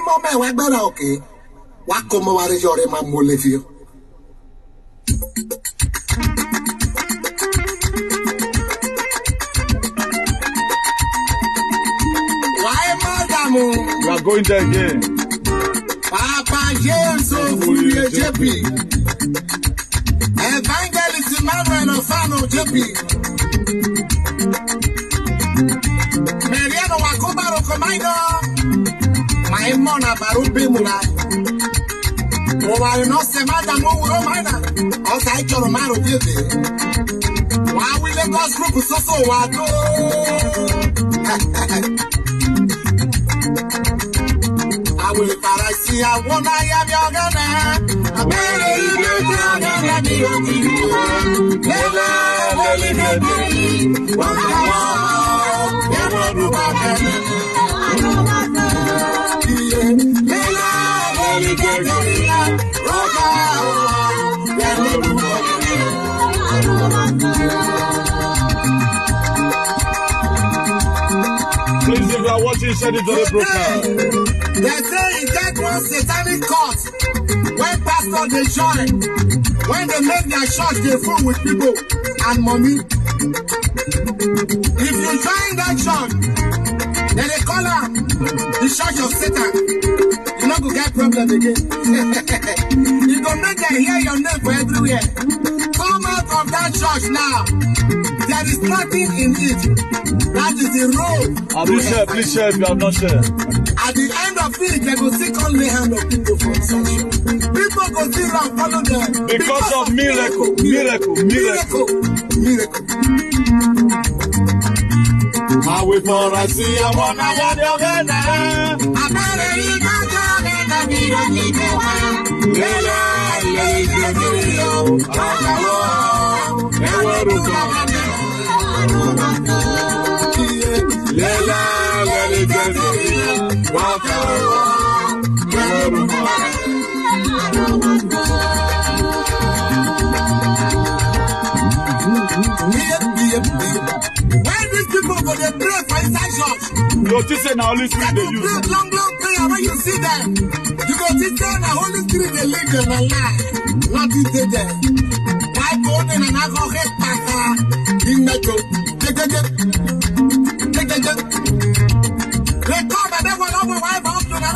moment wa gbara okay. Wa komo wa rejore ma molefio. Why madam? We are going there again. Papa James Ofuye JP. Evangelist Emmanuel Ofano JP. Mariano Wakobaro Komaido. My mona Barubi Mula. Oh, I know some madam Uro Mana. Also, I told Maro Gilby. Why will the God's group so wado? I will see I wanna have your gana. I better Please, if you are watching, send it to the broker. They say in that one satanic court, when pastor they join, when they make their church, they full with people and money. If you join that church, then they call her the church of Satan. You not go get problem again. You go make them hear your name for everywhere. Come out of that church now. There is nothing in it. That is the road. Please share if you have not shared. At the end of it, they go see only hand of people for sunshine. People go see and follow them. Because of miracle. I will for I see I wanna get your gana. I better eat my gana, be the when these people go they pray for inside church. Notice now Holy Spirit they use. Long prayer when you see them. You go to say the Holy Spirit they live them alive. Not you did them. Why go in and I go get pasta in metro. They come and they will over wife up to the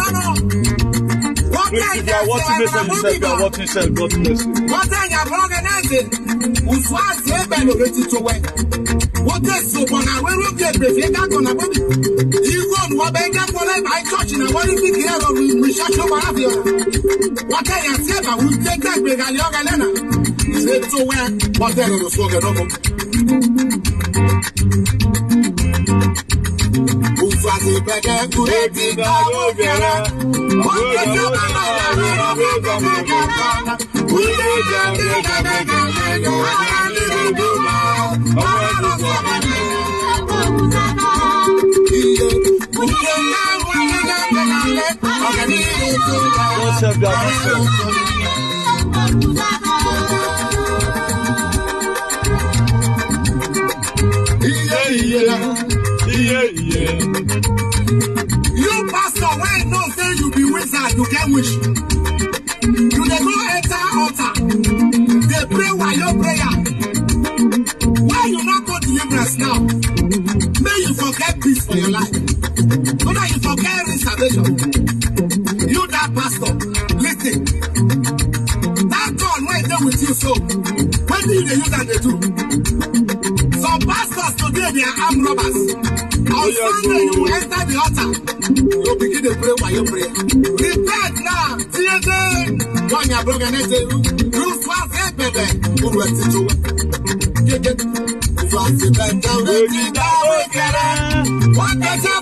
Please, if you are watching this and you said you are watching self, God bless you. What time you are organizing? Who's was the bell ready to work? What is so when I will get the figure on a body? You go to a beggar for like my church in a body big here of we shut your mouth. What can you say about who take that big and young Elena? Is it so well? What then was so good? Who's was the beggar to let it go? What can you You pastor, when no say you be wizard, you get wish. You dey go enter altar. They pray while you prayer. Why you not go deliverance now? May you forget peace for your life. So that you forget reservation. You that pastor, listen. That God when they with you so. When do they use that they do? Some pastors today they are armed robbers. On Sunday you will enter the altar. You begin to pray while you pray. Repent now. When you're broken, you fast a baby. You will see you. You fast a baby. What does your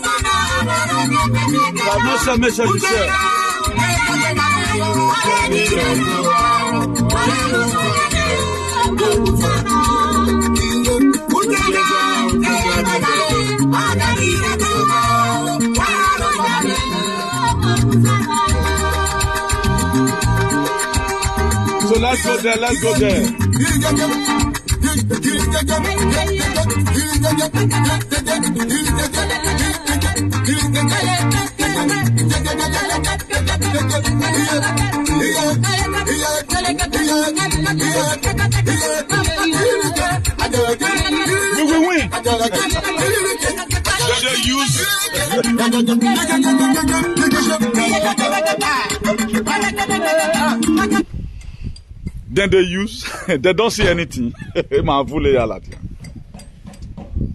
So let's go there, let's go there. We will win. Then they use, they don't see anything.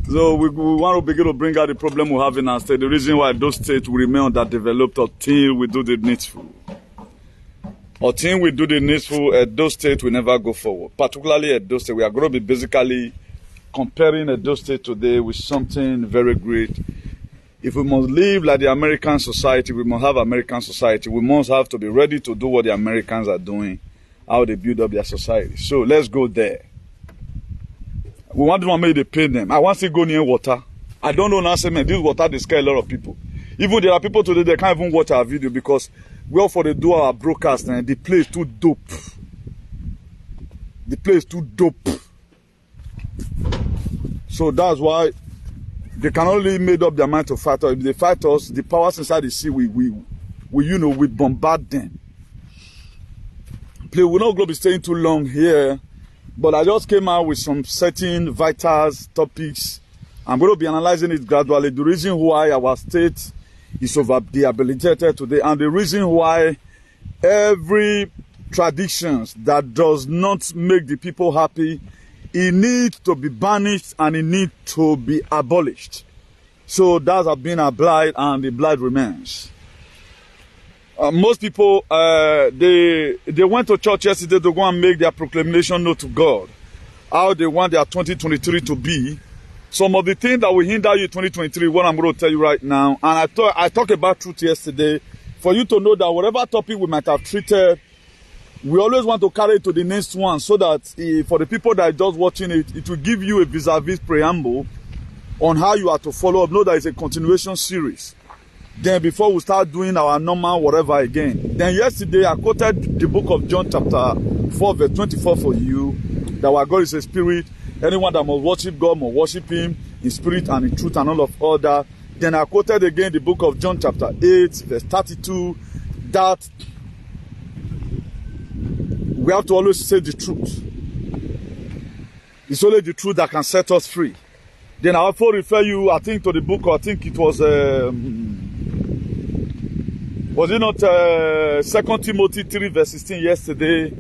So we want to begin to bring out the problem we have in our state. The reason why those states will remain underdeveloped until we do the needful. Until we do the needful, at those states will never go forward. Particularly at those states, we are going to be basically comparing at those states today with something very great. If we must live like the American society, we must have American society. We must have to be ready to do what the Americans are doing, how they build up their society. So let's go there. We want to make they pay them. I want to go near water. I don't know now, man, this water, they scare a lot of people. Even there are people today, they can't even watch our video because we all for they do our broadcast and the place too dope. The place too dope. So that's why they can only made up their mind to fight us. If they fight us, the powers inside the sea, we bombard them. Please, we're not going to be staying too long here, but I just came out with some certain vitals topics. I'm going to be analyzing it gradually. The reason why our state is over-debilitated today, and the reason why every traditions that does not make the people happy, it needs to be banished and it needs to be abolished. So that has been a blight, and the blight remains. Most people, they went to church yesterday to go and make their proclamation known to God, how they want their 2023 to be. Some of the things that will hinder you in 2023, what I'm going to tell you right now, and I talked about truth yesterday, for you to know that whatever topic we might have treated, we always want to carry it to the next one, so that for the people that are just watching it, it will give you a vis-a-vis preamble on how you are to follow up. Know that it's a continuation series. Then before we start doing our normal whatever again. Then yesterday I quoted the book of John chapter 4 verse 24 for you, that our God is a spirit. Anyone that must worship God must worship him in spirit and in truth and all of that. Then I quoted again the book of John chapter 8 verse 32, that we have to always say the truth. It's only the truth that can set us free. Then I also refer you, I think, to the book, I think it was it not 2 Timothy 3 verse 16 yesterday,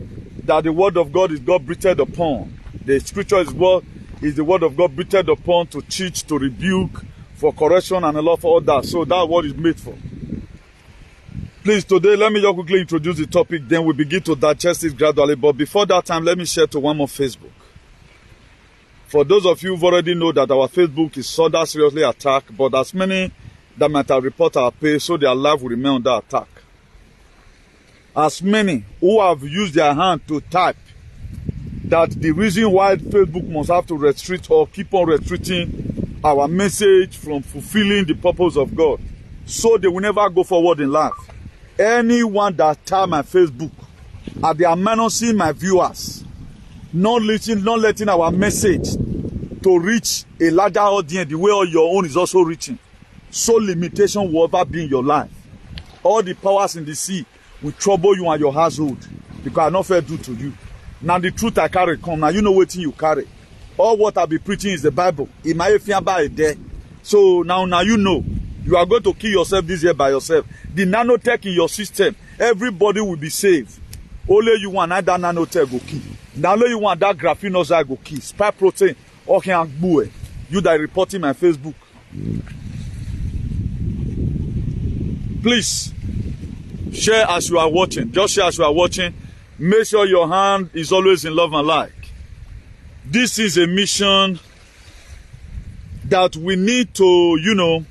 that the word of God is God breathed upon. The scripture is the word of God breathed upon to teach, to rebuke, for correction and a lot of all that. So that's what it's made for. Please, today, let me just quickly introduce the topic, then we begin to digest it gradually. But before that time, let me share to one more Facebook. For those of you who already know that our Facebook is so that seriously attacked, but as many that might have reported our page, so their life will remain under attack. As many who have used their hand to type that the reason why Facebook must have to restrict or keep on restricting our message from fulfilling the purpose of God, so they will never go forward in life. Anyone that type my Facebook, they are menacing my viewers, not letting our message to reach a larger audience the way all your own is also reaching. So limitation will ever be in your life. All the powers in the sea will trouble you and your household, because I not fair do to you. Now the truth I carry come. Now you know what you carry. All what I be preaching is the Bible. It might be there. So now you know. You are going to kill yourself this year by yourself. The nanotech in your system, everybody will be saved. Only you want that nanotech go kill. Now only you want that graphene oxide go kill. Spike protein. Okay, you that reporting my Facebook. Please share as you are watching. Just share as you are watching. Make sure your hand is always in love and light. This is a mission that we need to,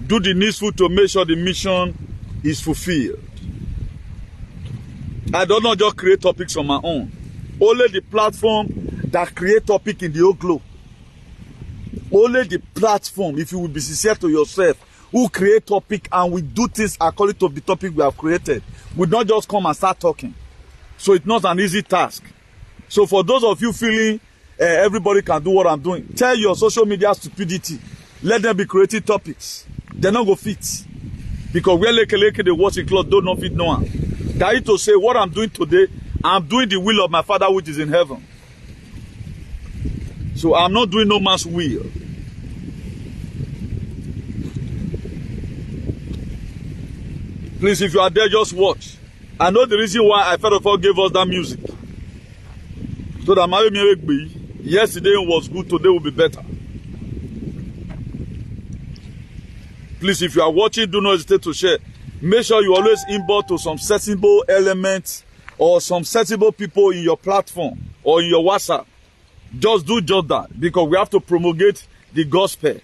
do the needful to make sure the mission is fulfilled. I don't not just create topics on my own. Only the platform that create topic in the whole globe. Only the platform, if you will be sincere to yourself, who create topic and we do things according to the topic we have created. We don't just come and start talking. So it's not an easy task. So for those of you feeling everybody can do what I'm doing, tell your social media stupidity. Let them be creating topics. They're not go fit. Because we're like they watch a cloth, don't not fit no one. That is to say, what I'm doing today, I'm doing the will of my Father which is in heaven. So I'm not doing no man's will. Please, if you are there, just watch. I know the reason why I first of all gave us that music. So that yesterday was good, today will be better. Please, if you are watching, do not hesitate to share. Make sure you always inbox to some sensible elements or some sensible people in your platform or in your WhatsApp. Just do just that, because we have to promulgate the gospel.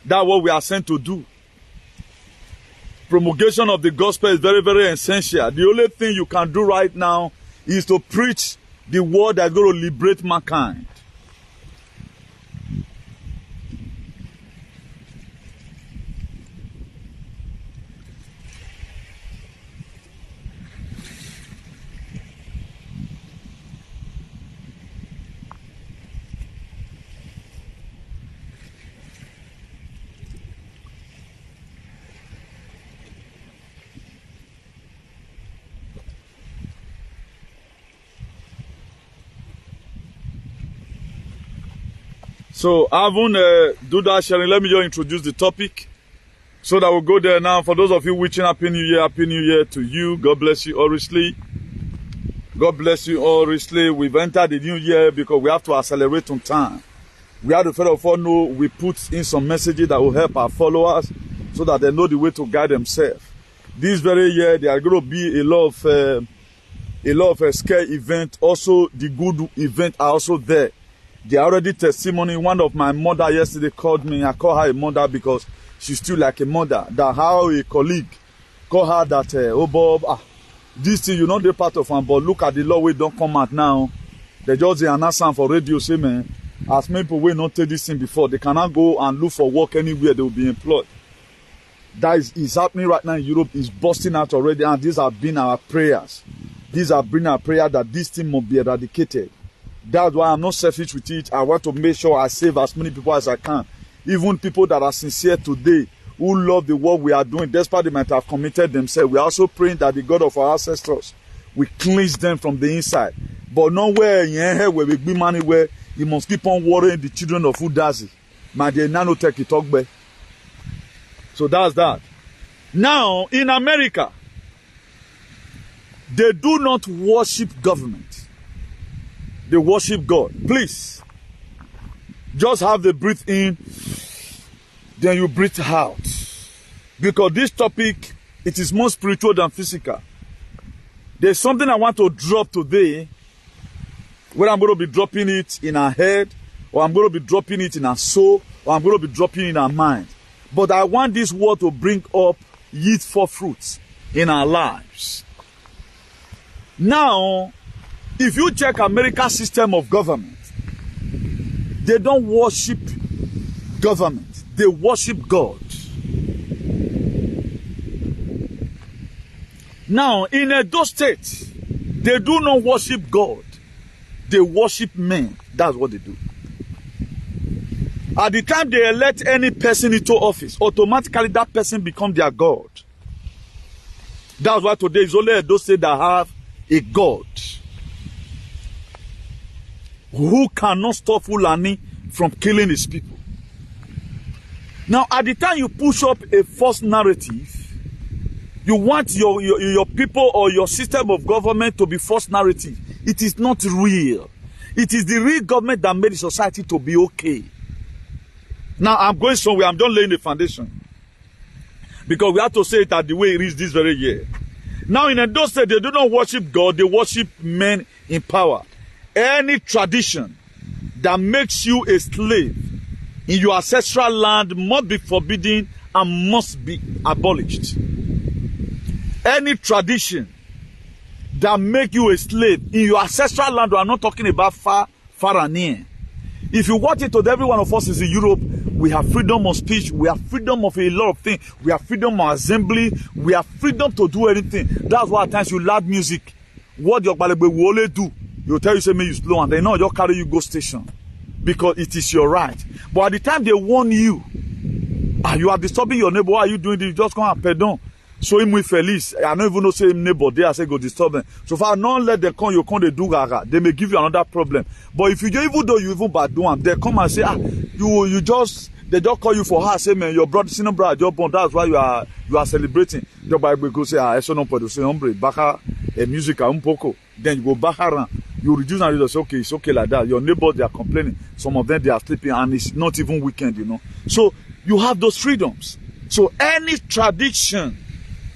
That's what we are sent to do. Promulgation of the gospel is very, very essential. The only thing you can do right now is to preach the word that's going to liberate mankind. So I won't do that sharing. Let me just introduce the topic so that we'll go there now. For those of you wishing Happy New Year to you. God bless you all richly. God bless you all richly. We've entered the new year because we have to accelerate on time. We have to first of all know we put in some messages that will help our followers so that they know the way to guide themselves. This very year there are going to be a lot of scare events. Also, the good events are also there. They are already testimony. One of my mother yesterday called me. I call her a mother because she's still like a mother. That how a colleague call her that, oh Bob, this thing, you know, they're part of one, but look at the law, we don't come out now. They just announce for radio, say, man, as many people will not take this thing before, they cannot go and look for work anywhere, they will be employed. That is happening right now in Europe. It's busting out already, and these have been our prayers. These have been our prayer that this thing must be eradicated. That's why I'm not selfish with it. I want to make sure I save as many people as I can. Even people that are sincere today, who love the work we are doing, despite they might have committed themselves. We are also praying that the God of our ancestors will cleanse them from the inside. But nowhere in here where we be money where you must keep on worrying the children of who does it. My dear nanotech it talk back. So that's that. Now in America, they do not worship government. They worship God. Please, just have the breathe in, then you breathe out. Because this topic, it is more spiritual than physical. There's something I want to drop today, where I'm going to be dropping it in our head, or I'm going to be dropping it in our soul, or I'm going to be dropping it in our mind. But I want this word to bring up youthful fruits in our lives. Now, if you check America's system of government, they don't worship government. They worship God. Now, in Edo State, they do not worship God. They worship men. That's what they do. At the time they elect any person into office, automatically that person becomes their God. That's why today it's only Edo State that have a God who cannot stop Fulani from killing his people. Now, at the time you push up a false narrative, you want your people or your system of government to be false narrative. It is not real. It is the real government that made the society to be okay. Now, I'm going somewhere. I'm just laying the foundation. Because we have to say it at the way it is this very year. Now, in Edo State, they do not worship God. They worship men in power. Any tradition that makes you a slave in your ancestral land must be forbidden and must be abolished. Any tradition that makes you a slave in your ancestral land, we are not talking about far and near. If you watch it to every one of us is in Europe, we have freedom of speech, we have freedom of a lot of things, we have freedom of assembly, we have freedom to do anything. That's why at times you loud music. What your balebe will only do, you'll tell you, say, me you slow, and they know you'll carry you go station. Because it is your right. But at the time they warn you, you are disturbing your neighbor, why are you doing this? Just come and pardon. So him with Felice, I don't even know say him neighbor there, I say go disturb them. So far, not let them come, you come they do gaga. They may give you another problem. But if you don't, even though you even bad do them, they come and say, they just call you for her, say man, your brother, senior brother, your bond, that's why you are celebrating. The Bible go say, eso no puedo say hombre, baja music un poco. Then you go back around, you reduce and you say, okay, it's okay like that. Your neighbors, they are complaining. Some of them, they are sleeping and it's not even weekend, you know. So you have those freedoms. So any tradition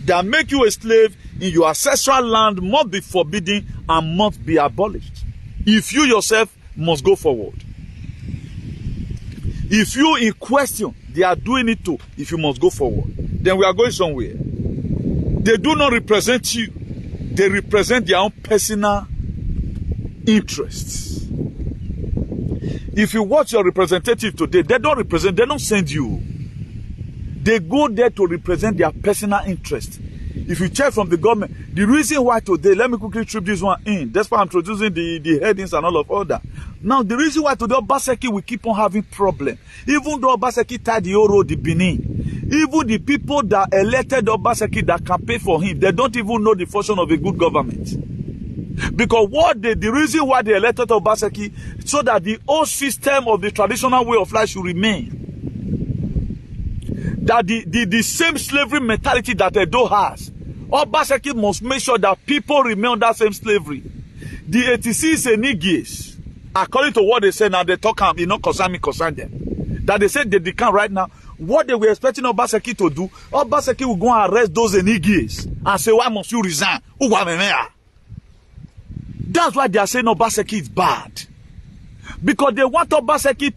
that make you a slave in your ancestral land must be forbidden and must be abolished. If you yourself must go forward. If you in question, they are doing it too. If you must go forward, then we are going somewhere. They do not represent you. They represent their own personal interests. If you watch your representative today, they don't represent, they don't send you. They go there to represent their personal interest. If you check from the government, the reason why today, let me quickly trip this one in. That's why I'm introducing the headings and all that. Now, the reason why today Obaseki will keep on having problem, even though Obaseki tied the Oro, the Benin, even the people that elected Obaseki that campaign for him, they don't even know the function of a good government. Because the reason why they elected Obaseki, so that the old system of the traditional way of life should remain. That the same slavery mentality that Edo has, Obaseki must make sure that people remain on that same slavery. The ATC is a niggas, according to what they say now, they talk, concern them. That they said they can't right now. What they were expecting Obaseki to do, Obaseki will go and arrest those niggas and say, why must you resign? That's why they are saying Obaseki is bad. Because they want Obaseki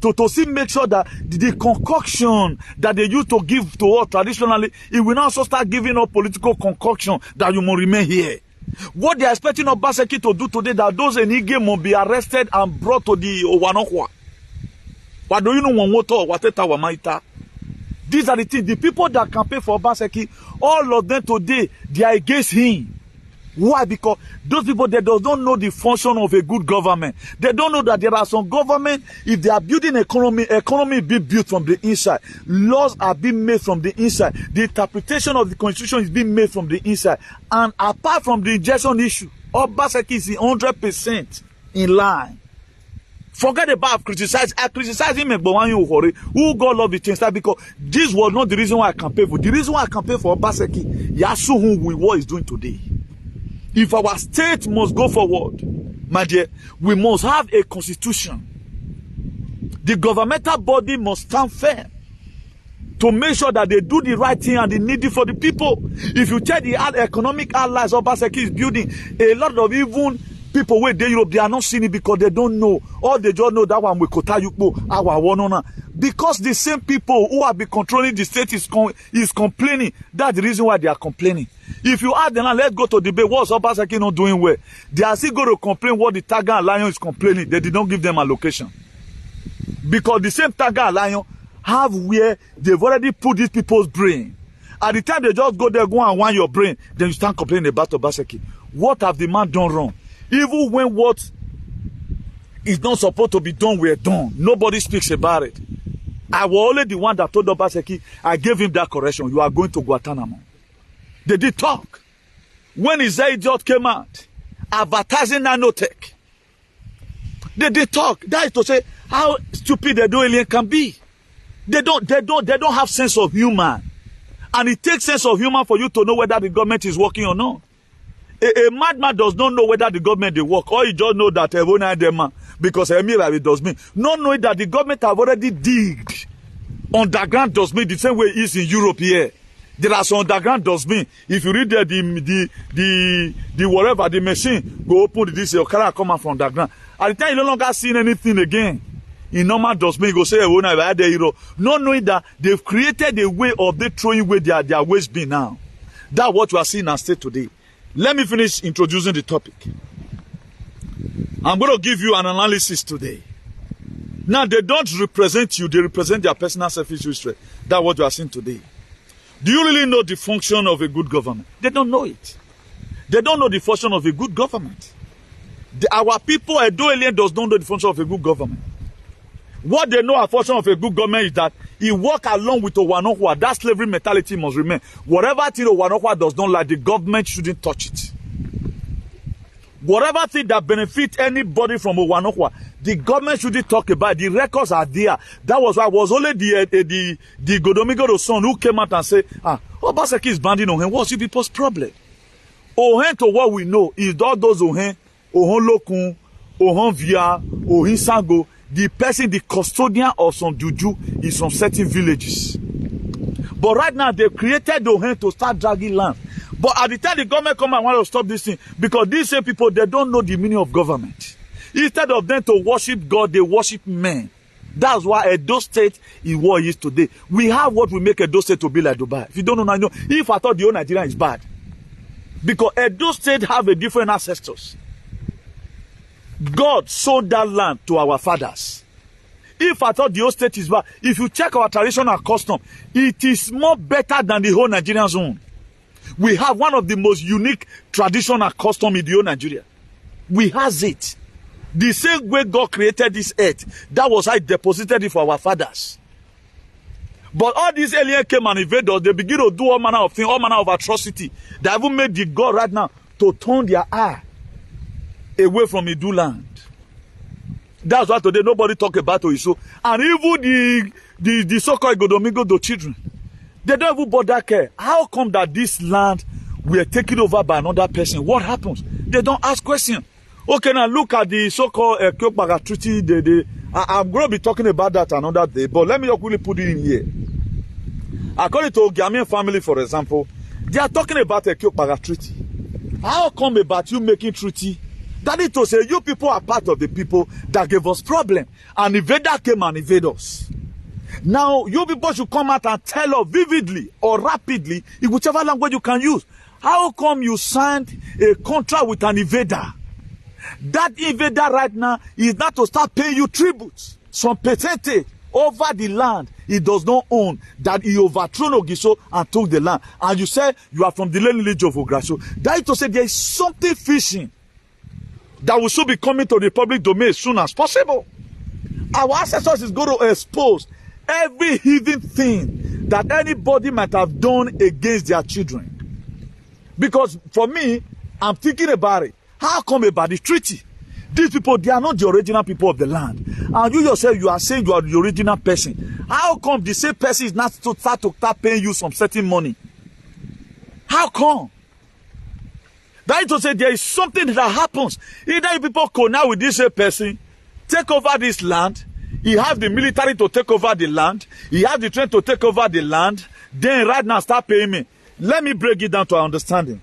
to see, make sure that the concoction that they used to give to us traditionally, it will now also start giving up political concoction that you must remain here. What they are expecting Obaseki to do today, that those Enige must be arrested and brought to the Owanokwa. What do you know? These are the things. The people that campaign for Obaseki, all of them today, they are against him. Why? Because those people, they don't know the function of a good government. They don't know that there are some government, if they are building economy be built from the inside. Laws are being made from the inside. The interpretation of the constitution is being made from the inside. And apart from the injection issue, Obaseki is 100% in line. Forget about criticizing. I criticize him and who God love the things that, because this was not the reason why I campaign for. The reason why I campaign for Obaseki, Yasu whom we what is doing today. If our state must go forward, my dear, we must have a constitution. The governmental body must stand firm to make sure that they do the right thing and the needed for the people. If you check the economic allies Obaseki is building, a lot of even people where they Europe, they are not seeing it because they don't know. All they just know that one with Kota Yukbo, our one. Because the same people who have been controlling the state is complaining. That's the reason why they are complaining. If you ask them, let's go to debate, what's Obaseki not doing well? They are still going to complain what the Tiger and Lion is complaining. They did not give them allocation. Because the same Tiger and Lion have where they've already put these people's brain. At the time they just go there, go and want your brain, then you start complaining about Obaseki. What have the man done wrong? Even when what is not supposed to be done, we're done. Nobody speaks about it. I was only the one that told Obaseki, I gave him that correction. You are going to Guantanamo. They did talk. When his idiot came out, advertising nanotech, they did talk. That is to say, how stupid the alien can be. They don't have sense of humor. And it takes sense of humor for you to know whether the government is working or not. A madman does not know whether the government they work, or you just know that because it does mean. Not knowing that the government have already digged underground does mean the same way it is in Europe here. There are some underground does mean. If you read there, the whatever, the machine go open this, your car come out from underground. At the time you no longer seen anything again. In normal does mean go say not knowing that they've created a way of they throwing away their waste bin now. That's what we are seeing as state today. Let me finish introducing the topic. I'm going to give you an analysis today. Now, they don't represent you, they represent their personal selfish interest. That's what you are seeing today. Do you really know the function of a good government? They don't know it. They don't know the function of a good government. Our people, Edo alien does not know the function of a good government. What they know a function of a good government is that He work along with Owanokwa. That slavery mentality must remain. Whatever thing Owanokwa does not like, the government shouldn't touch it. Whatever thing that benefits anybody from Owanokwa, the government shouldn't talk about. The records are there. That was why it was only the Godomigodo son who came out and said, Obaseki is banding on him. What's you people's problem? Ohen, to what we know, is all those Ohen Lokun, Ohen Via, Ohin Sango, the person, the custodian of some juju in some certain villages. But right now, they've created Ohen to start dragging land. But at the time the government come and want to stop this thing, because these same people, they don't know the meaning of government. Instead of them to worship God, they worship men. That's why Edo State is what it is today. We have what we make Edo State to be like Dubai. If you don't know, I know. If I thought the whole Nigeria is bad, because Edo State have a different ancestors. God sold that land to our fathers. If I thought the whole state is bad, if you check our tradition and custom, it is more better than the whole Nigerian zone. We have one of the most unique tradition and custom in the whole Nigeria. We has it. The same way God created this earth, that was how He deposited it for our fathers. But all these aliens came and invaded us. They begin to do all manner of things, all manner of atrocity. They even made the God right now to turn their eye away from Idu land. That's why today nobody talk about Oiso. And even the so-called Godomigodo children, they don't even bother care. How come that this land were taken over by another person? What happens? They don't ask questions. Okay, now look at the so-called Kyokbaga Treaty. I'm going to be talking about that another day, but let me just quickly put it in here. According to Ghanaian family, for example, they are talking about a Kyokbaga Treaty. How come about you making treaty? That is to say, you people are part of the people that gave us problem. And invader came and invade us. Now, you people should come out and tell us vividly or rapidly, in whichever language you can use, how come you signed a contract with an invader? That invader right now is not to start paying you tributes, some percentage over the land he does not own, that he overthrown Ogiso and took the land. And you say you are from the lineage of Ograso. That is to say there is something fishing that will soon be coming to the public domain as soon as possible. Our ancestors is going to expose every hidden thing that anybody might have done against their children. Because for me, I'm thinking about it. How come about the treaty? These people, they are not the original people of the land. And you yourself, you are saying you are the original person. How come the same person is not to start paying you some certain money? How come? That is to say, there is something that happens. Either you people connect with this person, take over this land, he has the military to take over the land, he has the train to take over the land, then right now start paying me. Let me break it down to our understanding.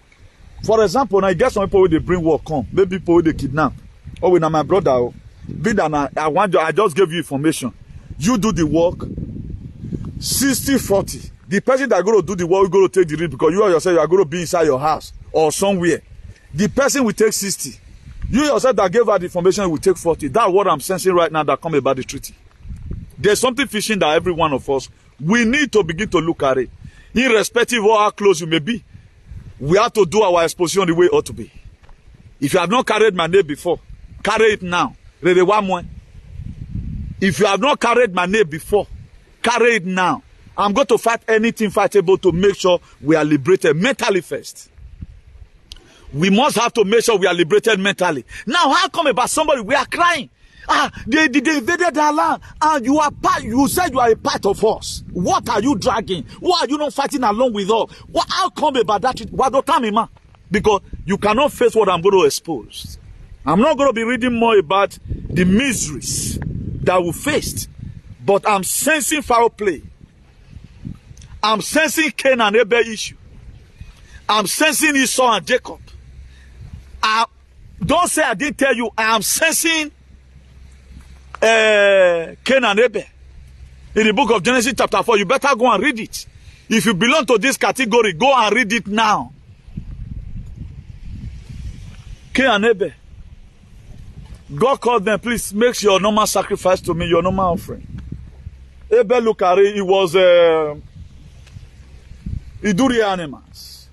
For example, now you get some people who they bring work come, maybe people who they kidnap. Oh, when my brother, I just gave you information. You do the work, 60-40. The person that going to do the work, you going to take the risk because you yourself you are going to be inside your house or somewhere. The person will take 60. You yourself that gave her the information will take 40. That's what I'm sensing right now that come about the treaty. There's something fishing that every one of us, we need to begin to look at it. Irrespective of how close you may be, we have to do our exposition the way it ought to be. If you have not carried my name before, carry it now. If you have not carried my name before, carry it now. I'm going to fight anything fightable to make sure we are liberated mentally first. We must have to make sure we are liberated mentally. Now, how come about somebody, we are crying? They invaded our land, and you said you are a part of us. What are you dragging? Why are you not fighting along with us? How come about that? Because you cannot face what I'm going to expose. I'm not going to be reading more about the miseries that we faced, but I'm sensing foul play. I'm sensing Cain and Abel issue. I'm sensing Esau and Jacob. Don't say I didn't tell you. I am sensing Cain and Abel in the book of Genesis chapter 4. You better go and read it. If you belong to this category, go and read it now. Cain and Abel. God called them, please make your normal sacrifice to me, your normal offering. Abel look at it, it was he do the animals.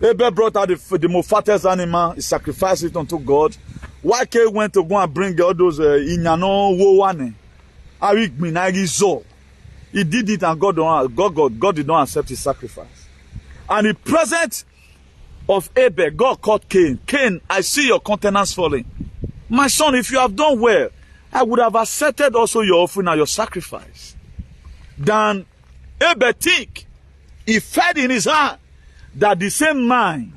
Abel brought out the most fattest animal, he sacrificed it unto God. Why Cain went to go and bring all those inyano wowane. He did it and God did not accept his sacrifice. And the presence of Abel, God called Cain. Cain, I see your countenance falling. My son, if you have done well, I would have accepted also your offering and your sacrifice. Then Abel think, he fed in his heart that the same mind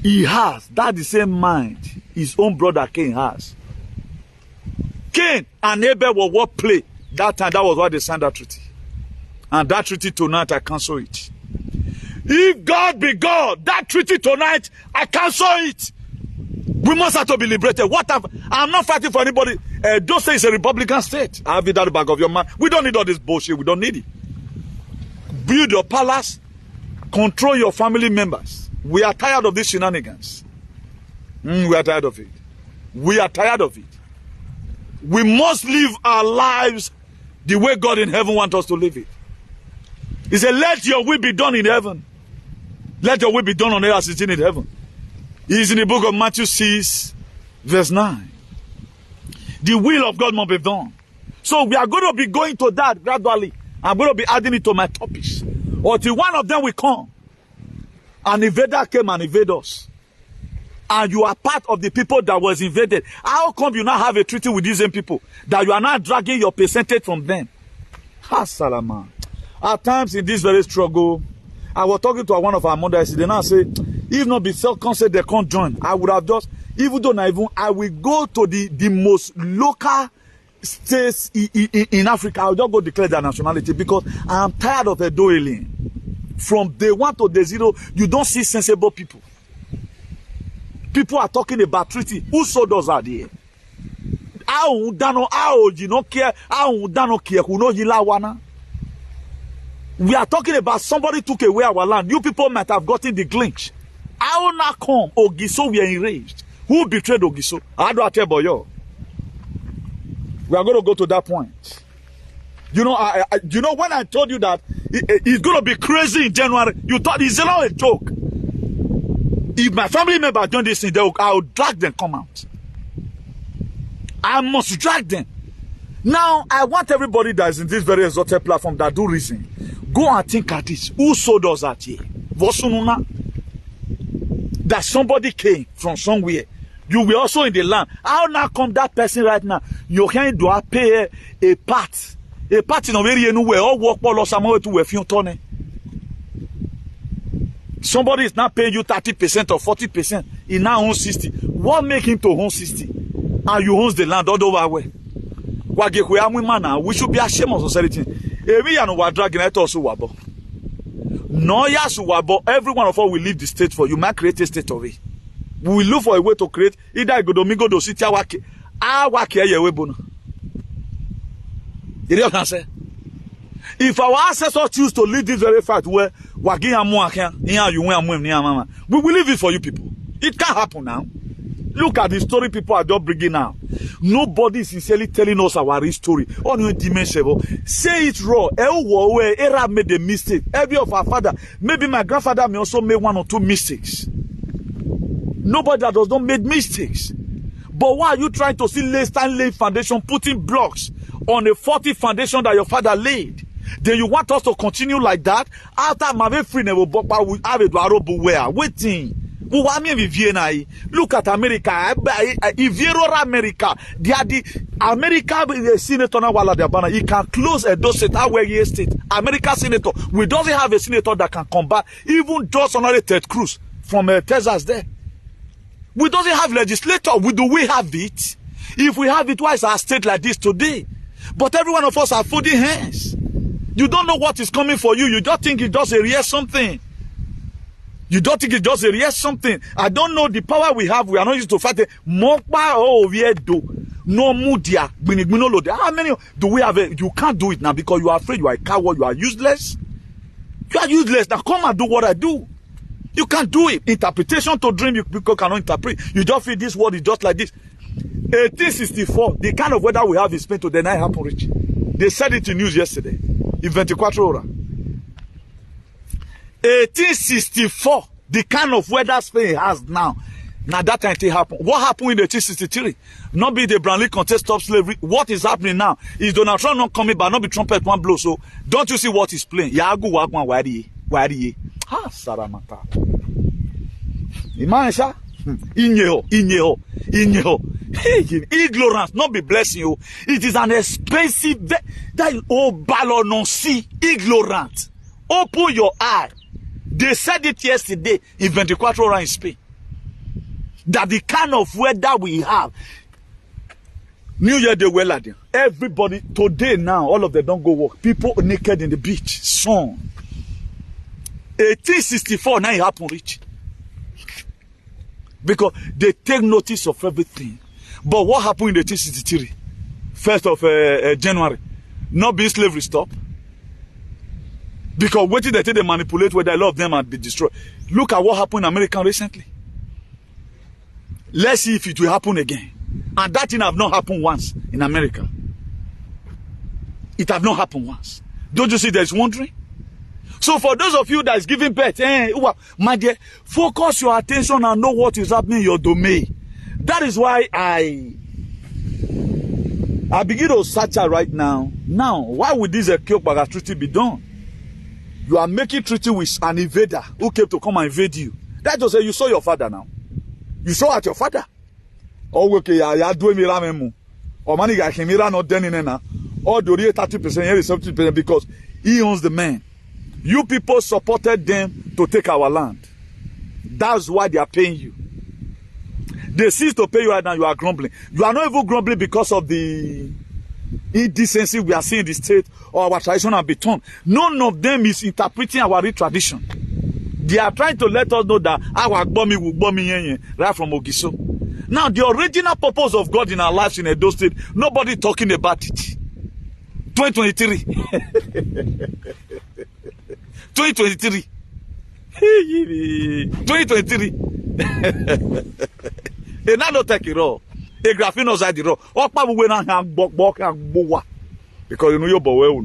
he has, that the same mind his own brother Cain has. Cain and Abel were what play that time. That was why they signed that treaty. And that treaty tonight, I cancel it. If God be God, that treaty tonight, I cancel it. We must have to be liberated. I'm not fighting for anybody. Don't say it's a Republican state. I have it at the back of your mind. We don't need all this bullshit. We don't need it. Build your palace. Control your family members. We are tired of these shenanigans. We are tired of it. We are tired of it. We must live our lives the way God in heaven wants us to live it. He said, let your will be done in heaven. Let your will be done on earth as it is in heaven. It is in the book of Matthew 6, verse 9. The will of God must be done. So we are going to be going to that gradually. I'm going to be adding it to my topics. Until one of them will come. An invader came and invaded us. And you are part of the people that was invaded. How come you now have a treaty with these same people? That you are not dragging your percentage from them? Salama. At times in this very struggle, I was talking to one of our mothers. They now say, if not be self-concerned, they can't join. I would have just, even though I will go to the most local states in Africa. I'll just go declare their nationality because I am tired of a doiling. From day one to day zero, you don't see sensible people. People are talking about treaty. Who sold us out there? How you don't care? How don't care? Who know Yilawana? We are talking about somebody took away our land. You people might have gotten the glimpse. How not come? Ogiso we are enraged. Who betrayed Ogiso? How do I tell Boyo? We are going to go to that point. You know, you know when I told you that it's going to be crazy in January, you thought it's not a joke. If my family member done this thing, I'll drag them come out. I must drag them. Now, I want everybody that is in this very exalted platform that do reason. Go and think at this. Who sold us that year? That somebody came from somewhere. You were also in the land. How now come that person right now? You can't do pay a part. A part in a very anywhere. All work for somewhere to a few tone. Somebody is not paying you 30% or 40%. He now owns 60. What make him to own 60? And you own the land all over way. We should be ashamed of society. Every and we dragging it also wabo. No yes wabo. Every one of us will leave the state for you. Might create a state of it. We will look for a way to create either go domingo do city awake. Awake yewe bono. You know what I'm saying? If our ancestors choose to leave this very fact where we will leave it for you people. It can't happen now. Look at the story people are just bringing now. Nobody is sincerely telling us our history. On your dimension, say it raw. Era made a mistake. Every of our father, maybe my grandfather may also make one or two mistakes. Nobody that does not make mistakes. But why are you trying to see lay foundation, putting blocks on a faulty foundation that your father laid? Then you want us to continue like that? After my friend will have a double where waiting. Look at America. If you're America, they are the America senator now. He can close a state where state. America senator. We doesn't have a senator that can combat even just another Ted Cruz from Texas there. We doesn't have legislator. Do we have it? If we have it, why is our state like this today? But every one of us are folding hands. You don't know what is coming for you. You just think it's just a real something. You don't think it's just a real something. I don't know the power we have. We are not used to fight it. No mudia. How many do we have? You can't do it now because you are afraid. You are a coward. You are useless. You are useless. Now come and do what I do. You can't do it. Interpretation to dream, people cannot interpret. You just feel this word is just like this. 1864, the kind of weather we have in Spain today, now happen rich. They said it in news yesterday. In 24 hours. 1864, the kind of weather Spain has now. Now that time it happened. What happened in 1863? Not be the Brownlee contest stop slavery. What is happening now is Donald Trump not coming, but not be trumpet one blow. So don't you see what he's playing? Yagu wagwan wadi. Ha saramata. Imansha. Inyeho. Ignorance not be blessing you. It is an expensive that balononsi ignorant. Open your eye. They said it yesterday in 24 hours in Spain. That the kind of weather we have. New Year they were like them. Everybody today now, all of them don't go work. People naked in the beach. Sun. 1864 now it happened rich. Because they take notice of everything. But what happened in 1863? 1st of January. Not being slavery stop. Because waiting they take they manipulate whether a lot of them are be destroyed. Look at what happened in America recently. Let's see if it will happen again. And that thing have not happened once in America. It have not happened once. Don't you see there's wondering? So for those of you that is giving birth, my dear, focus your attention and know what is happening in your domain. That is why I begin to search out right now. Now, why would this Ekiopaga treaty be done? You are making treaty with an invader who came to come and invade you. That just say you saw your father now. You saw at your father. Oh, okay, ya do me ramemu. Or money guy can not then in na. Or do 30% here is 70% because he owns the man. You people supported them to take our land. That's why they are paying you. They cease to pay you right now, you are grumbling. You are not even grumbling because of the indecency we are seeing in the state or our tradition have been torn. None of them is interpreting our rich tradition. They are trying to let us know that our Agbomi will bomb right from Ogiso. Now, the original purpose of God in our lives in Edo State, nobody talking about it. 2023. 2023. 2023. And now don't take it all. A graphene outside the road. Because you know your boy.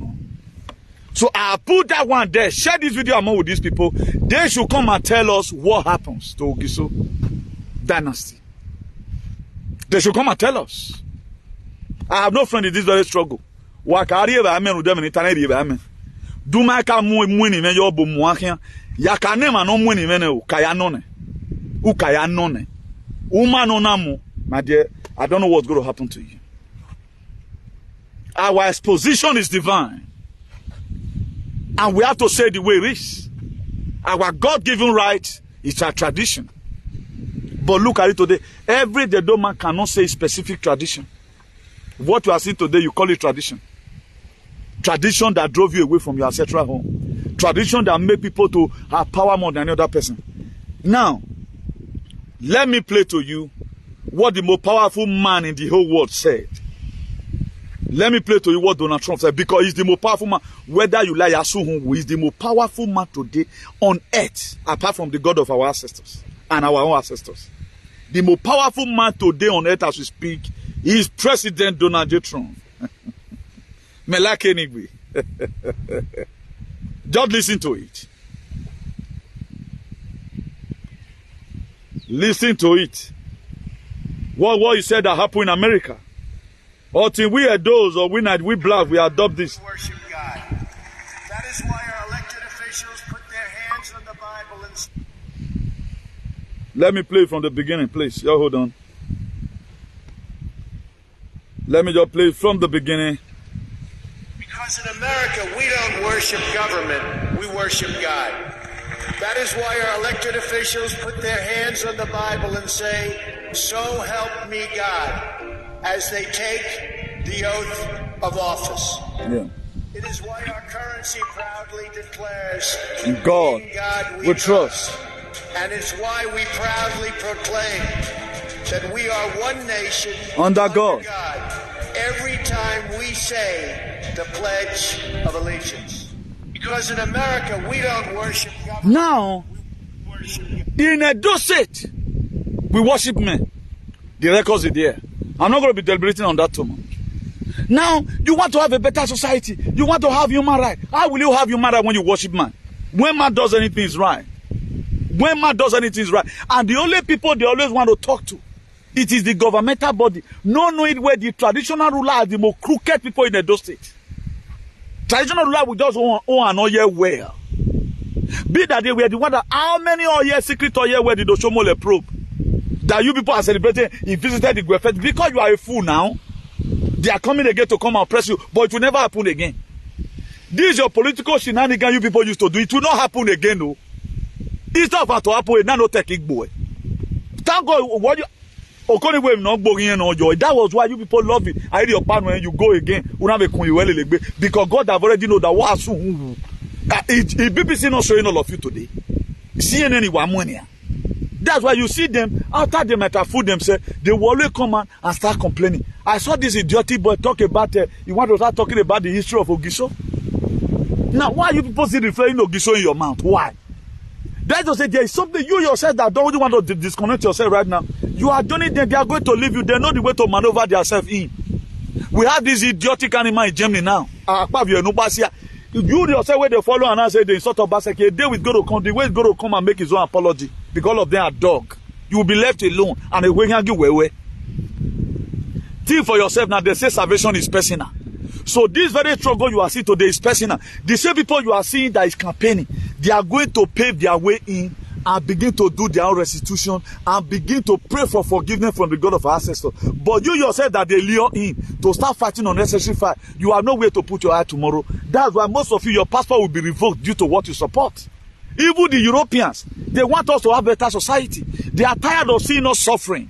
So I put that one there. Share this video among with these people. They should come and tell us what happens to Ogiso dynasty. They should come and tell us. I have no friend in this very struggle. Wakari eba amen udem in internet eba amen. Do my ka mwini men yo bo muakia. Yakane ma no mwini men ukaya none. Ukaya none. Uma no namu. My dear, I don't know what's going to happen to you. Our exposition is divine. And we have to say the way it is. Our God-given right is our tradition. But look at it today. Every Dedo man cannot say specific tradition. What you are seeing today, you call it tradition. Tradition that drove you away from your ancestral home. Tradition that made people to have power more than any other person. Now, let me play to you what the most powerful man in the whole world said. Let me play to you what Donald Trump said, because he's the most powerful man. Whether you like Yasuhun, he's the most powerful man today on earth, apart from the God of our ancestors and our own ancestors. The most powerful man today on earth as we speak is President Donald J. Trump. Melake Just listen to it. Listen to it. What you said that happened in America. Until we are those or we black, we adopt this. Worship God. That is why our elected officials put their hands on the Bible and... Let me play from the beginning, please. Y'all hold on. Let me just play from the beginning. Because in America, we don't worship government, we worship God. That is why our elected officials put their hands on the Bible and say, "So help me God," as they take the oath of office. Yeah. It is why our currency proudly declares, "In God, we trust." And it's why we proudly proclaim that we are one nation under God. Every time we say the Pledge of Allegiance. Because in America, we don't worship God. Now, in Edo State, we worship men. The records are there. I'm not going to be deliberating on that too much. Now, you want to have a better society. You want to have human rights. How will you have human rights when you worship man? When man does anything is right. When man does anything right. And the only people they always want to talk to, it is the governmental body. No knowing where the traditional ruler are the most crooked people in Edo State. Traditional ruler will just own an oil well. Be that they were the one that how many oil secret oil where did Oshomole probe? That you people are celebrating, he visited the Gwefet because you are a fool now. They are coming again to come and press you, but it will never happen again. This is your political shenanigans you people used to do. It will not happen again, no. It's not about to happen. Now no take boy. Thank God what you that was why you people love it. I hear your partner when you go again. Because God have already know that what BBC not showing all of you today. CNN is one money. That's why you see them after they might have food themselves, they will always come and start complaining. I saw this idiotic boy talk about you want to start talking about the history of Ogiso. Now why are you people still referring to Ogiso in your mouth? Why? That's to say there is something you yourself that don't want to disconnect yourself right now. You are doing it, they are going to leave you. They know the way to maneuver themselves in. We have this idiotic animal in Germany now. You yourself where they follow and I say they sort of basically a day with God to come, the way God to come and make his own apology. Because of them are dog. You will be left alone and they will hang you away. Think for yourself now, they say salvation is personal. So this very struggle you are seeing today is personal. The same people you are seeing that is campaigning, they are going to pave their way in and begin to do their own restitution and begin to pray for forgiveness from the God of our ancestors. But you yourself that they lure in to start fighting unnecessary fight, you have nowhere to put your eye tomorrow. That's why most of you, your passport will be revoked due to what you support. Even the Europeans, they want us to have better society. They are tired of seeing us suffering.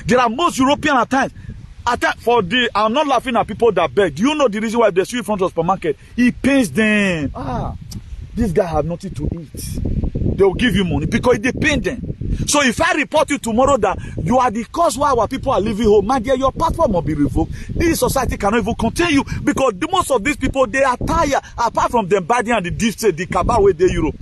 There are most European at times. I'm not laughing at people that beg. Do you know the reason why they see in front of the supermarket? It pains them. This guy have nothing to eat. They will give you money because it depends them. So if I report you tomorrow that you are the cause why our people are leaving home, my dear, your passport must be revoked. This society cannot even continue because most of these people, they are tired. Apart from them Biden and the deep state, the cabal way they Europe.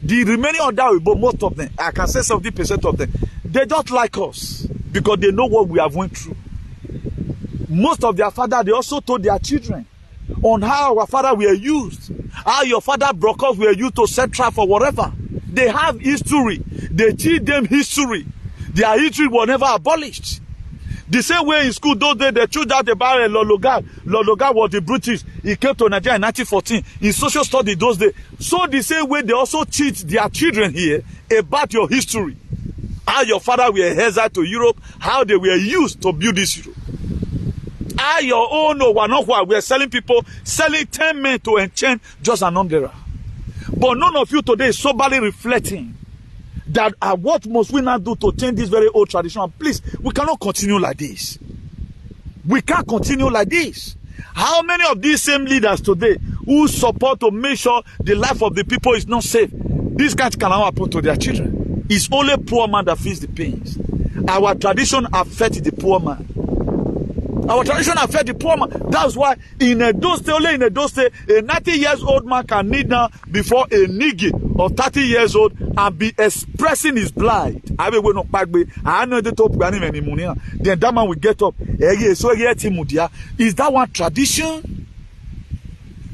The remaining other, but most of them, I can say 70% of them, they don't like us because they know what we have went through. Most of their father, they also told their children on how our father were used, how your father broke off were used to set trap for whatever. They have history. They teach them history. Their history was never abolished. The same way in school those days they chose out about Lologa. Lologa was the British. He came to Nigeria in 1914. In social studies those days. So the same way they also teach their children here about your history. How your father were exiled to Europe. How they were used to build this Europe. How your own we are selling people, selling 10 men to enchant just an umbrella. But none of you today is soberly reflecting that what must we now do to change this very old tradition? Please, we cannot continue like this. We can't continue like this. How many of these same leaders today who support to make sure the life of the people is not safe, this can't cannot happen to their children. It's only poor man that feels the pains. Our tradition affects the poor man. Our tradition affects the poor man. That's why in Edo State, only in Edo State, a 90-years-old man can kneel down before a nigga of 30 years old and be expressing his blight. Then that man will get up. Is that one tradition?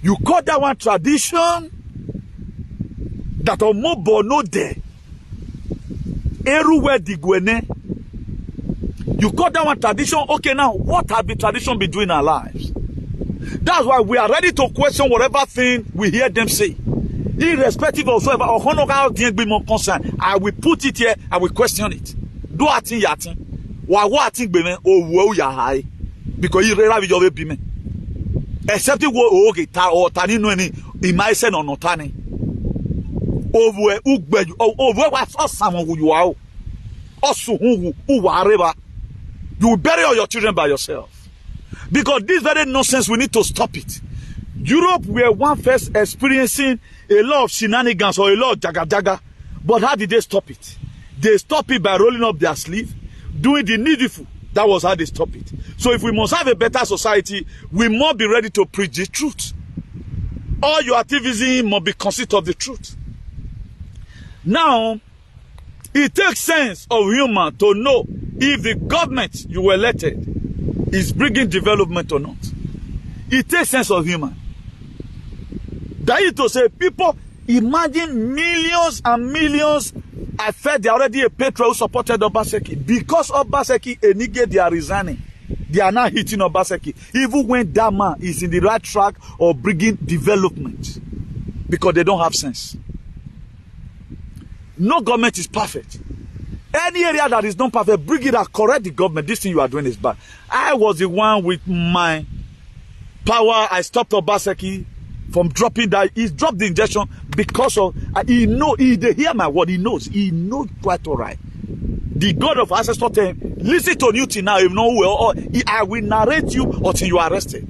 You call that one tradition? That omobo no de. Everywhere digwene. You call that one tradition? Okay, now, what have the tradition been doing in our lives? That's why we are ready to question whatever thing we hear them say. Irrespective of whatever, I will put it here, I will question it. Do I think yatin? What think be oh ya high? Because you rarely will be me. Except you okay, or tani no any in my sen or not tani. Over ugbe over what someone who you are. Also who are you will bury all your children by yourself. Because this very nonsense, we need to stop it. Europe were one first experiencing a lot of shenanigans or a lot of jaga-jaga. But how did they stop it? They stopped it by rolling up their sleeve, doing the needful. That was how they stopped it. So if we must have a better society, we must be ready to preach the truth. All your activism must be consist of the truth. Now, it takes sense of human to know if the government you were elected is bringing development or not. It takes sense of human. That is to say, people imagine millions and millions I felt they are already a patriot who supported Obaseki. Because Obaseki Enige, they are resigning. They are now hitting Obaseki. Even when that man is in the right track of bringing development. Because they don't have sense. No government is perfect. Any area that is not perfect, bring it and correct the government. This thing you are doing is bad. I was the one with my power. I stopped Obaseki from dropping that. He dropped the injection because of, he they hear my word. He knows quite all right. The God of ancestors tell him, listen to you till now, if no well, or I will narrate you until you are arrested.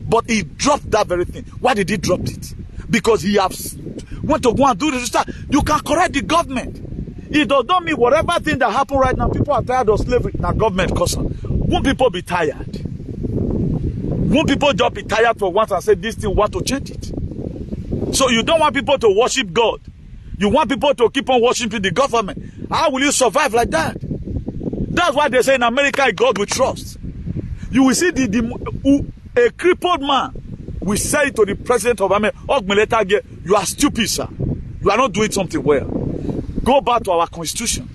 But he dropped that very thing. Why did he drop it? Because he has went to go and do this. You can correct the government. It does not mean whatever thing that happened right now, people are tired of slavery. Now government caution. Won't people be tired? Won't people just be tired for once and say this thing want to change it? So you don't want people to worship God. You want people to keep on worshiping the government. How will you survive like that? That's why they say in America, God we trust. You will see a crippled man will say to the president of America, you are stupid, sir. You are not doing something well. Go back to our constitution.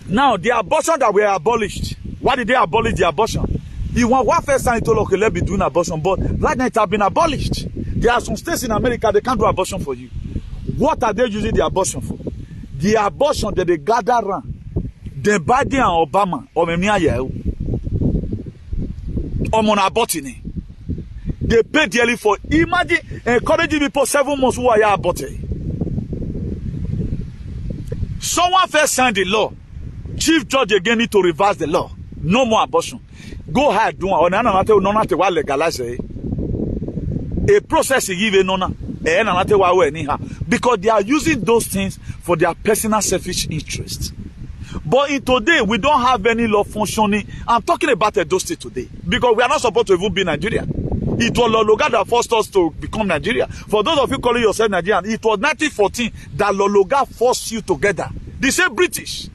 Now, the abortion that were abolished, why did they abolish the abortion? The one first time he told, okay, let me do an abortion, but right now it has been abolished. There are some states in America, they can't do abortion for you. What are they using the abortion for? The abortion that they gather around, the Biden and Obama, or aborting. They pay dearly for. Imagine encouraging people 7 months who are aborted. Someone first signed the law. Chief Judge again need to reverse the law. No more abortion. Go ahead, do it. Legalize it. A process is given because they are using those things for their personal selfish interest. But in today, we don't have any law functioning. I'm talking about Edo State today because we are not supposed to even be Nigeria. It was Lologa that forced us to become Nigeria. For those of you calling yourself Nigerian, it was 1914 that Lologa forced you together. They say British.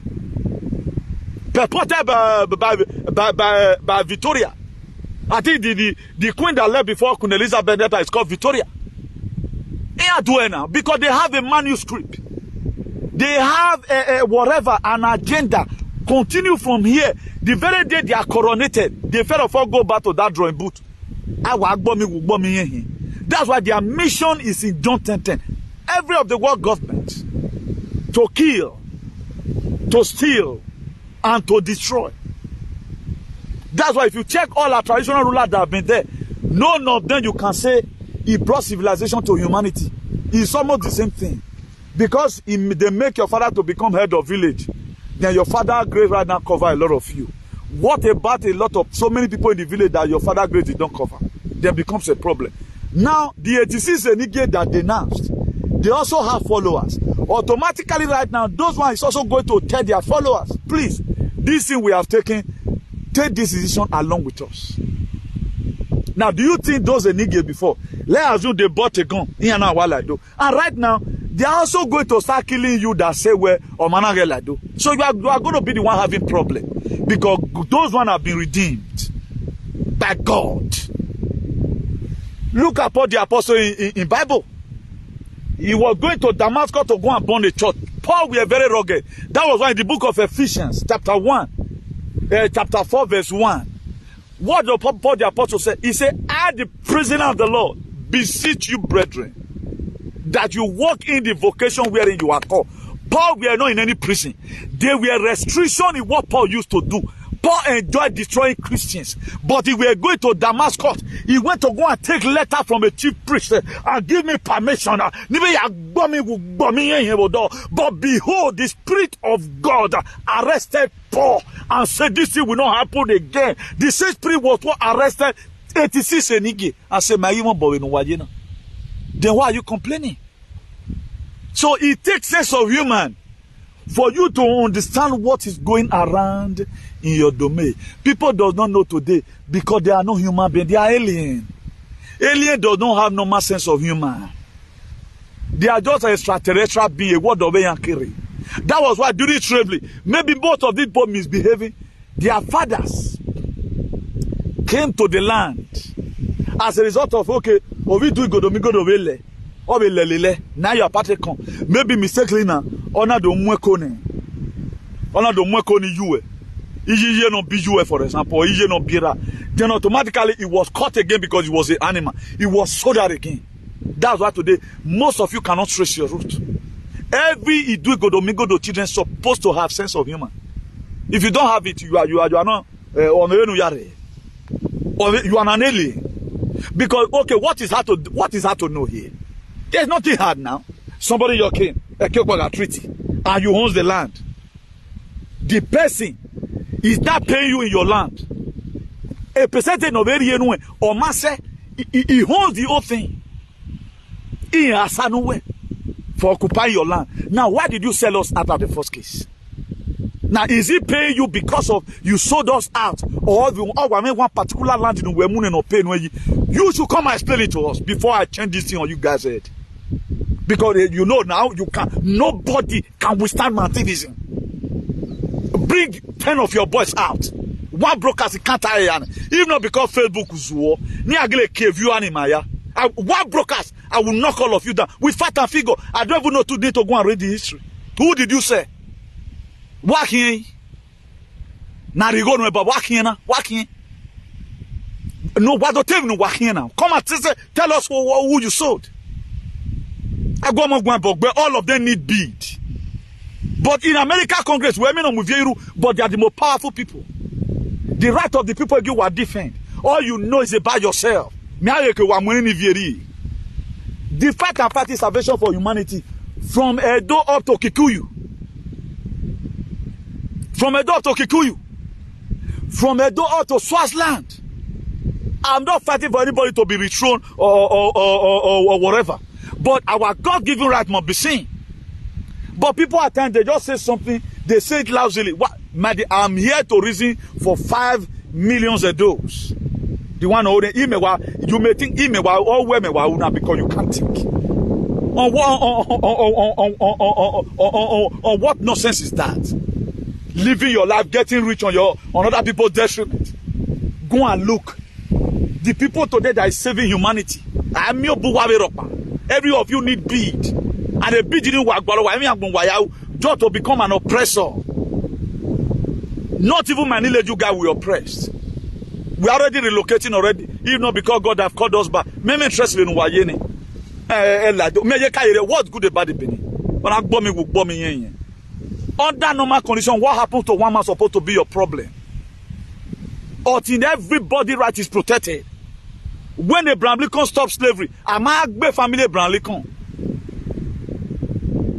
Purported by Victoria. I think the queen that left before Queen Elizabeth is called Victoria. They are doing now because they have a manuscript. They have an agenda. Continue from here. The very day they are coronated, they first of all go back to that drawing board. That's why their mission is in John 10:10. Every of the world governments to kill, to steal, and to destroy. That's why if you check all our traditional rulers that have been there, none of them you can say he brought civilization to humanity. It's almost the same thing. Because they make your father to become head of village, then your father grave right now cover a lot of you. What about so many people in the village that your father grave did not cover? Then becomes a problem. Now, the 86 Enige that denounced, they also have followers. Automatically right now, those ones is also going to tell their followers, please, this thing we have taken, take this decision along with us. Now, do you think those Enige before? Let's assume they bought a gun. And right now, they are also going to start killing you that say where or manage. So you are going to be the one having problem. Because those ones have been redeemed by God. Look at Paul the apostle in Bible. He was going to Damascus to go and burn the church. Paul were very rugged. That was why in the book of Ephesians, chapter 4, verse 1. What did Paul the apostle say? He said, I, the prisoner of the Lord, beseech you, brethren, that you walk in the vocation wherein you are called. Paul were not in any prison. There were restrictions in what Paul used to do. Paul enjoyed destroying Christians. But he were going to Damascus. He went to go and take letter from a chief priest and give me permission. But behold, the Spirit of God arrested Paul and said this thing will not happen again. The same Spirit was what arrested 86 Enige and said, then why are you complaining? So it takes sense of human for you to understand what is going around in your domain. People do not know today because they are not human beings. They are alien. Alien does not have normal sense of human. They are just an extraterrestrial being, a word of carry. That was why during slavery, maybe both of these people misbehaving, their fathers came to the land as a result of, okay, we do go to or be lelele. Now your party come. Maybe mistakenly now. Ona do mwekone. Ona do mwekone you. Ije no bijou, for example, Ije no bira. Then automatically it was caught again because it was an animal. It was sold out again. That's why today most of you cannot trace your root. Every Iduigo do children supposed to have sense of humor. If you don't have it, you are not or you are an alien. Because okay, what is hard to know here? There's nothing hard now. Somebody your king, a treaty, and you own the land. The person is not paying you in your land. A percentage of area or master, he owns the whole thing. He has no way for occupying your land. Now, why did you sell us out of the first case? Now, is he paying you because of you sold us out, or one particular land in Wemun or paying you should come and explain it to us before I change this thing on you guys' head. Because you know now nobody can withstand my activism. Bring 10 of your boys out. One broadcast he can't tire. Even not because Facebook is war. Ni agile cave you animaya. One broadcast, I will knock all of you down. With fact and figure, I don't even know today to go and read the history. Who did you say? Walking. Narigo no about walking na walking. No, what do tell me walking now? Come and tell us who you sold. I go but all of them need bid. But in America Congress, women on Muvieru, but they are the more powerful people. The right of the people you are defend. All you know is about yourself. The fight and fight is salvation for humanity from Edo up to Kikuyu. From Edo up to Kikuyu. From Edo up to Swaziland. I'm not fighting for anybody to be rethrown or whatever. But our God-given right must be seen. But people at times, they just say something, they say it loudly. I'm here to reason for 5 million doses. The one holding you may think all women because you can't think. On what nonsense is that? Living your life, getting rich on other people's detriment. Go and look. The people today that is saving humanity. Every of you need bid. And the bid didn't work just to become an oppressor. Not even Manila you guys will oppressed. We are already relocating already. Even not because God have called us back. Maybe interested in Wayene. What's good about the Benin? When I bomb me with bombing. Under normal condition, what happened to one man supposed to be your problem? Until everybody right is protected. When the Bramlicon stop slavery, Amagbe family Bramlicon.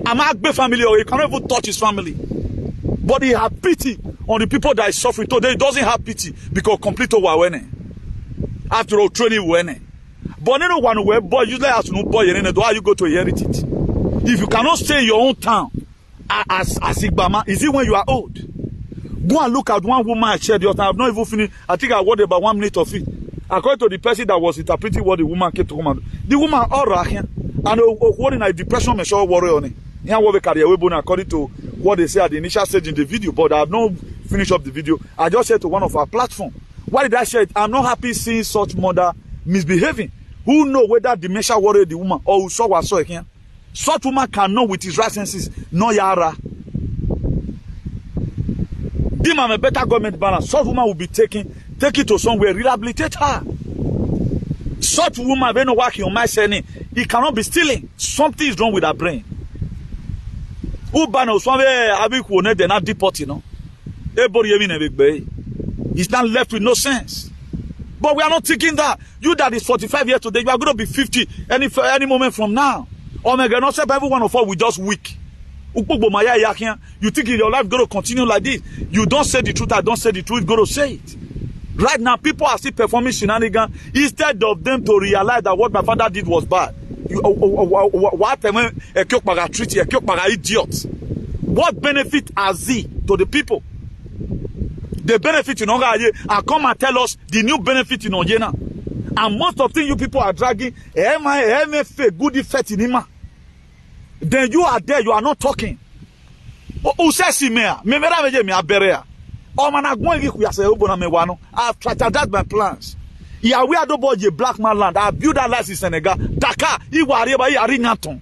Amagbe family, or he cannot even touch his family. But he have pity on the people that is suffering. Today he doesn't have pity because complete over. After all, training wene. But no one where boy usually has no boy and then how you go to inherit it. If you cannot stay in your own town as Igbama, is it when you are old? Go and look at one woman I shared your time. I've not even finished. I think I wrote about 1 minute of it. According to the person that was interpreting what the woman came to come out. The woman all right here. And what in a depression may show worry on it. According to what they say at the initial stage in the video, but I have not finished up the video. I just said to one of our platform, why did I say it? I'm not happy seeing such mother misbehaving. Who know whether dementia worried the woman or who saw what saw here? Such woman cannot with his right senses, no yara. Give him a better government balance. Such woman will be taken to somewhere, rehabilitate her. Such woman, when working on my saying, he cannot be stealing. Something is wrong with her brain. They're not deported, no. He's not left with no sense. But we are not thinking that. You that is 45 years today, you are going to be 50 any moment from now. Oh my God, not say every one of us will just weak. You think your life is going to continue like this? You don't say the truth, I don't say the truth, going to say it. Right now, people are still performing shenanigans instead of them to realize that what my father did was bad. What idiot? What benefit has he to the people? The benefit in Ongaye and come and tell us the new benefit in Onyena. And most of the things you people are dragging, MFA, good effect in him. Then you are there, you are not talking. Who says me? I've strategized my plans. Ya we ado boy black man land. I build that life in Senegal. Dakar, iwa areba I ari nyaton.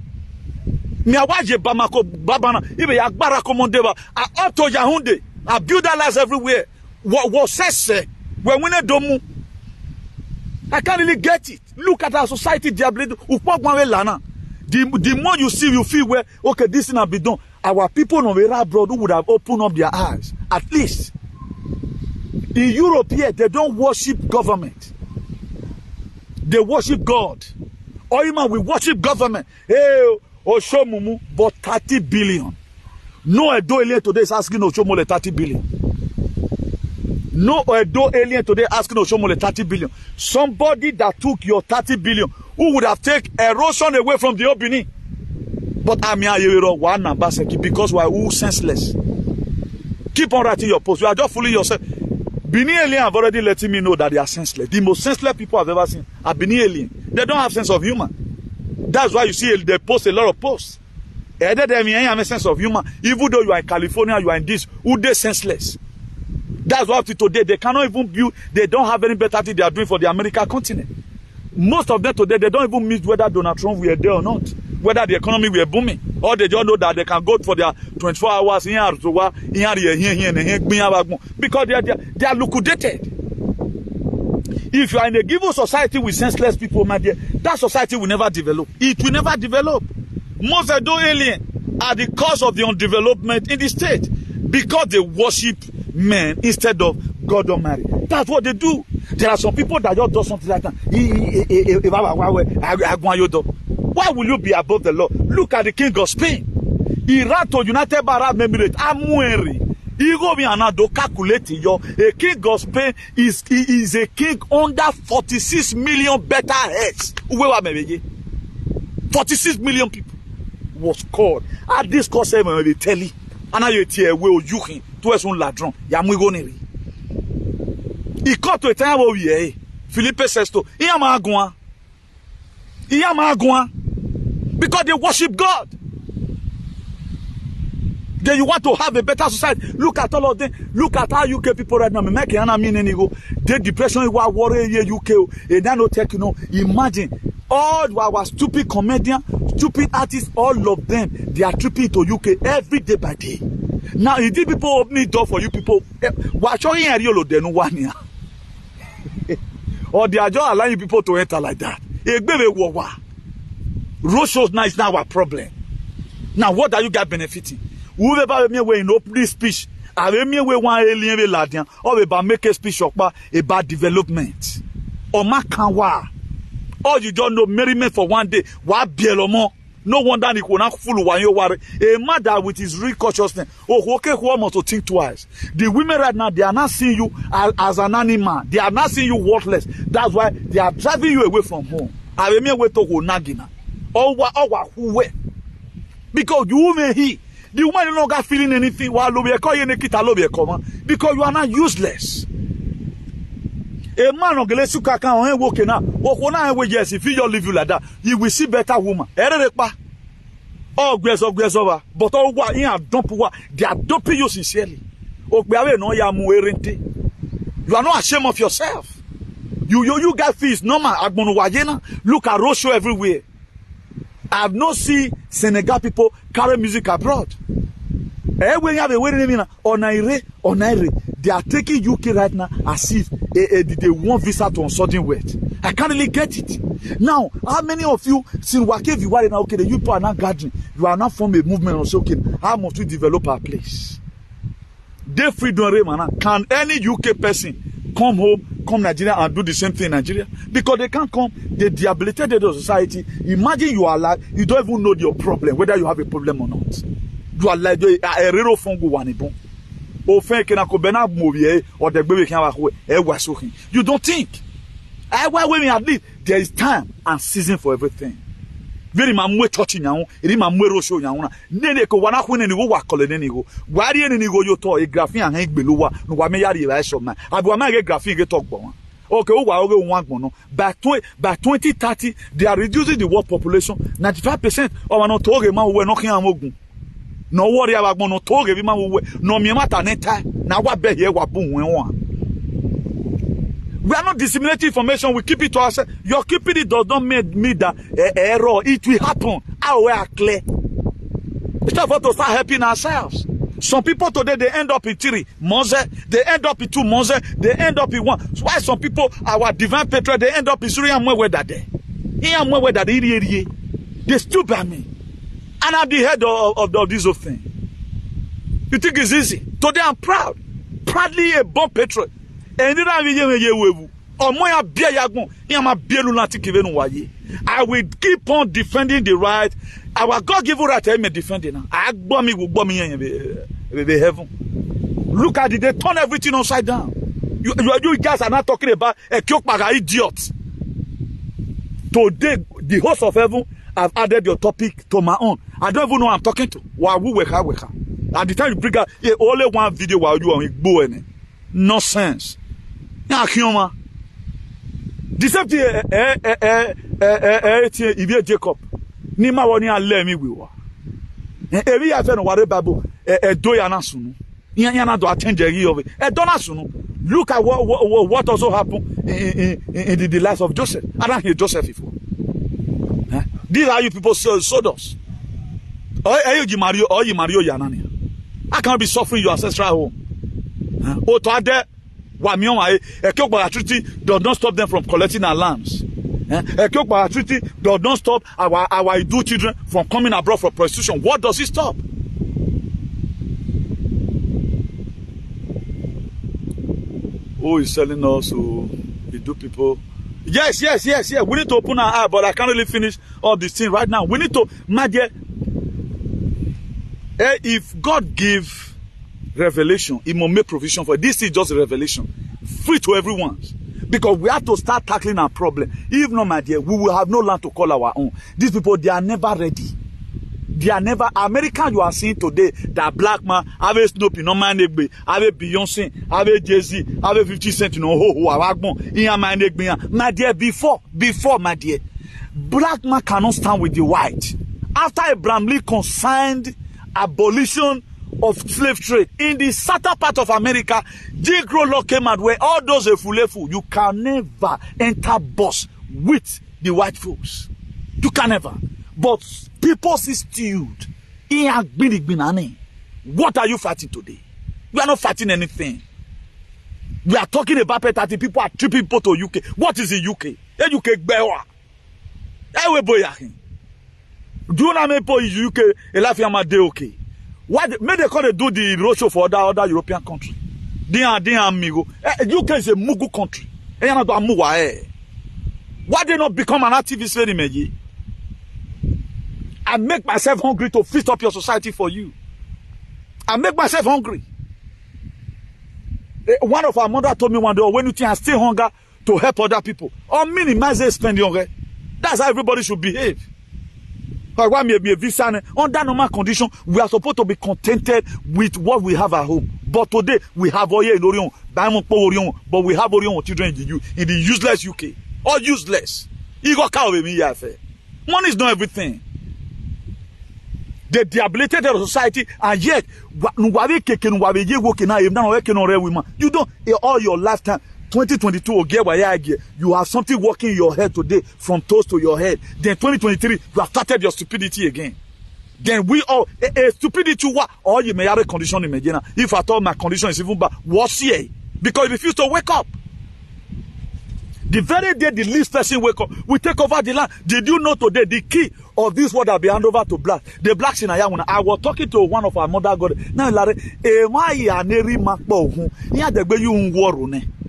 Mi awaje Bamako babana. Ibe ya gbara komondeba. I up to Yaoundé. I build that life everywhere. What says when we domu. I can't really get it. Look at our society, the more you see, you feel where okay, this thing have been done. Our people no very abroad who would have opened up their eyes. At least in Europe here, they don't worship government. They worship God. Or even we worship government. Hey, Oshomumu, but 30 billion. No Edo alien today is asking Oshomole 30 billion. No Edo alien today asking Oshomole 30 billion. Somebody that took your 30 billion who would have taken erosion away from the Obini. But I'm here one number because we are all senseless. Keep on writing your post. You are just fooling yourself. Bini alien have already letting me know that they are senseless. The most senseless people I've ever seen are Bini alien. They don't have sense of humor. That's why you see they post a lot of posts. Either they have a sense of humor. Even though you are in California, you are in this, who they senseless. That's why today they cannot even build, they don't have any better thing they are doing for the American continent. Most of them today, they don't even meet whether Donald Trump will there or not. Whether the economy will booming. Or they just know that they can go for their 24 hours because they are liquidated. If you are in a given society with senseless people, my dear, that society will never develop. It will never develop. Most Edo aliens are the cause of the undevelopment in the state because they worship men instead of God Almighty. That's what they do. There are some people that just do something like that. Why will you be above the law? Look at the king of Spain. He ran to United Arab Emirates. A king of Spain is a king under 46 million better heads. 46 million people was called. At this course, I will tell you. And I tell you, you can to us on ladron. Yamugoneri. He caught to a time where we Philippe says to Iyamagua. Because they worship God. Then you want to have a better society. Look at all of them. Look at how UK people right now. The depression is what worry UK. And then no take, you know. Imagine all our stupid comedians, stupid artists, all of them, they are tripping to UK every day by day. Now, if these people open the door for you people, or they are just allowing people to enter like that. Road shows now is now our problem. Now, what are you guys benefiting? Whoever me way in open speech, I me way one alien ladian, or about make a speech about development. Or makanwa. Or you don't know merriment for one day. What bielomo? No wonder he will not fool one you worry. A mother with his real consciousness. Oh, okay, who want to think twice. The women right now, they are not seeing you as an animal. They are not seeing you worthless. That's why they are driving you away from home. I remember way to go nagina. Because you may he. The woman no longer feeling anything while because you are not useless. A man on Gelesuka can walk now. Yes, if he just leave you like that, you will see better woman. Oh, grace over. But all what you are they are dumping you sincerely. You are not ashamed of yourself. You guys feel it's normal. Look at road show everywhere. I have not seen Senegal people carry music abroad. They are taking UK right now as if they want visa to uncertain word. I can't really get it. Now, how many of you, since Wake, you are now, okay, the people are not gathering, you are not forming a movement or so, okay, how must we develop our place? They freedom, can any UK person come home, come Nigeria and do the same thing in Nigeria? Because they can't come, they debilitated the society. Imagine you are alive, you don't even know your problem, whether you have a problem or not. You are like a real fungo wanibon. Or the baby can you don't think. Why women at least there is time and season for everything. Very mamwe touching now, it is mamwe show now. Nene ko wana when any go colony go. Why any go you to a graphing and hang below no wameyari shop man. I will make a graphing get talk bon. Okay, one mono. By 2030, they are reducing the world population. 95% of an otoge man who knocking amogun. No worry about mono toge man who no me mata neta. Now what be here what boom when one. We are not disseminating information. We keep it to ourselves. Your keeping it does not mean that error. It will happen. We are clear. It's time for us to start helping ourselves. Some people today, they end up in 3 months. They end up in 2 months. They end up in 1. So why some people, our divine patron, they end up in 3 They still by me. And I'm the head of this whole thing. You think it's easy? Today I'm proud. Proudly a born patron. I will keep on defending the right. Our God-given right, I may defend it now. Look at it, they turn everything upside down. You guys are not talking about a Kyokpaga idiot. Today, the host of heaven have added your topic to my own. I don't even know who I'm talking to. At the time you bring out only one video while you are going. Nonsense. The same thing, if Jacob, Nima wani ale mi wiwa. Every year, no ware babu. Do yana sunu. Yana do attend the year of it. Dona sunu. Look at what also happened in the life of Joseph. I don't hear Joseph before. These are you people sold us. You Mario Yanania. I can't be suffering your ancestral home. Treaty does not stop them from collecting our lands. Treaty does not stop our Idu children from coming abroad for prostitution. What does it stop? Who is selling us to Idu people? Yes. We need to open our eye, but I can't really finish all this thing right now. We need to, my dear, if God give revelation, He must make provision for it. This is just a revelation, free to everyone. Because we have to start tackling our problem. If not, my dear, we will have no land to call our own. These people, they are never ready. They are never. American, you are seeing today that black man have a Snoopy, no man, have a Beyonce, have a Jay-Z, have a 50 Cent, you know, my dear, before, my dear, black man cannot stand with the white. After Abraham Lincoln signed abolition of slave trade in the southern part of America, Jim Crow law came out where all those efulefu, you can never enter bus with the white folks. You can never. But people still stewed. What are you fighting today? We are not fighting anything. We are talking about that people are tripping people to UK. What is the UK? The UK bewa. Do you know people in UK? Okay. Why may they call it do the roadshow for other European countries? They are amigo. UK is a Mugu country. Why they not become an activist very meji? I make myself hungry to feast up your society for you. I make myself hungry. One of our mother told me one day, when you think I stay hunger to help other people, or minimize their spending. That's how everybody should behave. Under normal condition, we are supposed to be contented with what we have at home. But today, we have Oye in Orion, but we have Orion children in the useless UK. All useless. Money is not everything. They debilitated the society, and yet, you don't, all your lifetime, 2022, you have something working in your head today from toes to your head. Then 2023, you have started your stupidity again. Then we all, stupidity, all you may have a condition in Medina. If I thought my condition is even bad, what's here? Because you refuse to wake up. The very day the least person wake up, we take over the land. Did you know today the key of this world will be handed over to black? The blacks in Ayamuna. I was talking to one of our mother God. Now,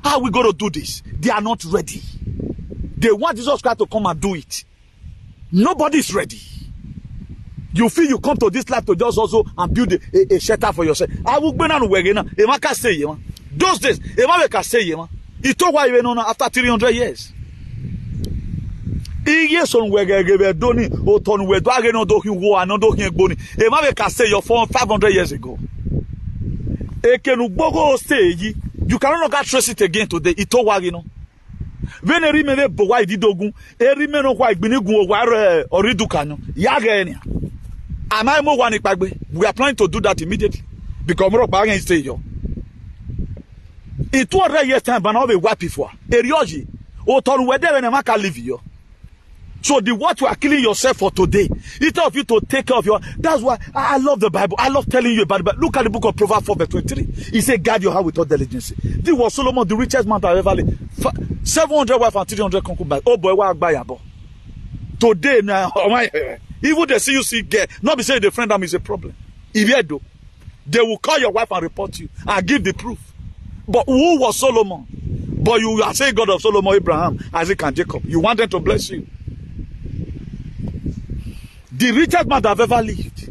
how are we going to do this? They are not ready. They want Jesus Christ to come and do it. Nobody is ready. You feel you come to this life to just also and build a shelter for yourself. I will be now. Those days, it took why even after 300 years. Yes, on doni or ton we dragon or doking war and not doking boni. A Maveka say your phone 500 years ago. Ekenubogo stage, you cannot get trace it again today. It told wagino. When a remember boy didogun, a remember why Binigu wire or Ridukano, Yagania. Am I more one? We are planning to do that immediately because more bargain stage. In 200 years time, but now we white people. Erioji, or turn where they never can live you. So the what you are killing yourself for today, it's of you to take care of your. That's why I love the Bible. I love telling you about the Bible. Look at the book of Proverbs 4 verse 23. He said, guard your heart with all diligence. This was Solomon, the richest man that ever lived. 700 wives and 300 concubines. Oh boy, what buy about? Today now, even they see you see get, not be saying the friend them is a problem. If you do, they will call your wife and report you and give the proof. But who was Solomon? But you are saying God of Solomon, Abraham, Isaac, and Jacob. You want them to bless you. The richest man that have ever lived.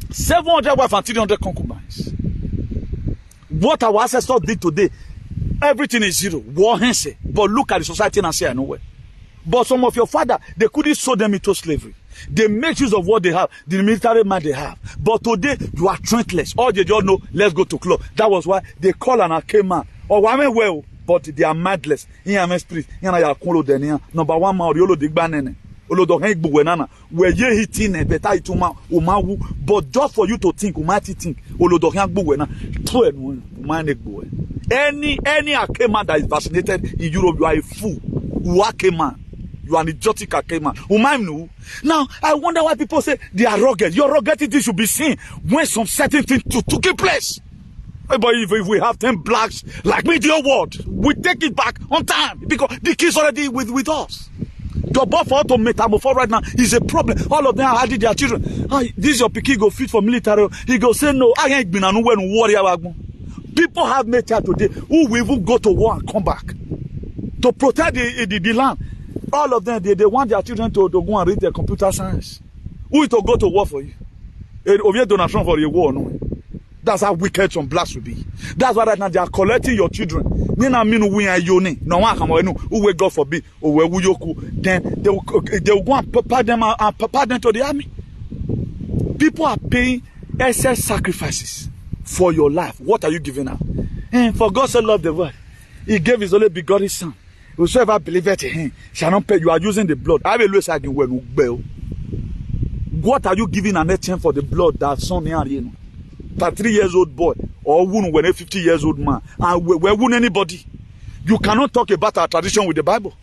700 wives and 300 concubines. What our ancestors did today, everything is zero. War hense. But look at the society and say, I know where. But some of your father, they couldn't sow them into slavery. They make use of what they have, the military man they have. But today, you are strengthless. All they just know, let's go to club. That was why they call an arcane man. Or women well, but they are mindless. In spirit, number one man, but just for you to think, any man that is vaccinated in Europe, you are a fool. You are a man. You are an idiotic man. Now, I wonder why people say they are rugged. Your ruggedity should be seen when some certain things took place. But if we have 10 blacks like media world, we take it back on time because the kids already with us. The buffer to metamorphose right now is a problem. All of them are adding their children. This is your picky go fit for military. He go say no. I ain't been a warrior. People have made child today who will even go to war and come back to protect the land. All of them they want their children to go and read their computer science. Who is to go to war for you? Over donation for the war, no. That's how wicked some blacks will be. That's why right now they are collecting your children. No one God forbid, then they will go and prepare them to the army. People are paying excess sacrifices for your life. What are you giving up? And for God so loved the world, He gave His only begotten Son. Whosoever believeth in Him shall not pay. You are using the blood. I will always argue when what are you giving an exchange for the blood that Son here? 3 years old boy or when a 50 years old man and we wound anybody. You cannot talk about our tradition with the Bible.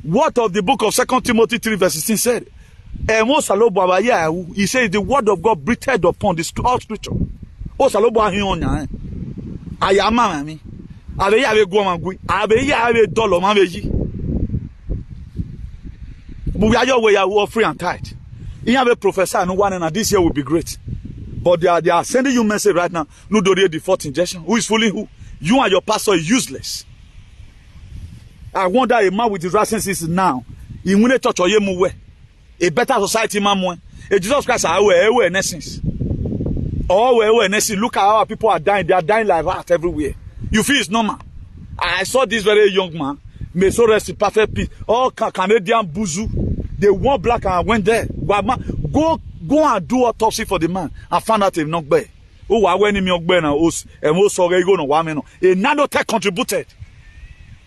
What of the book of 2 Timothy 3 verse 16 said? He says the word of God breathed upon this all scripture. We are offering and tithe. You have a professor and one and this year will be great. But they are sending you message right now. No do the fourth injection. Who is fooling who? You and your pastor is useless. I wonder a man with his licenses now. He won't touch or you a better society man. A Jesus Christ are in essence. Oh, in essence. Look at how people are dying. They are dying like that everywhere. You feel it's normal. I saw this very young man. May so rest in perfect peace. All Canadian buzu. They wore black and went there. Go and do autopsy for the man and find out if not bad. Oh, I went in your bed and also go no woman. A nanotech contributed.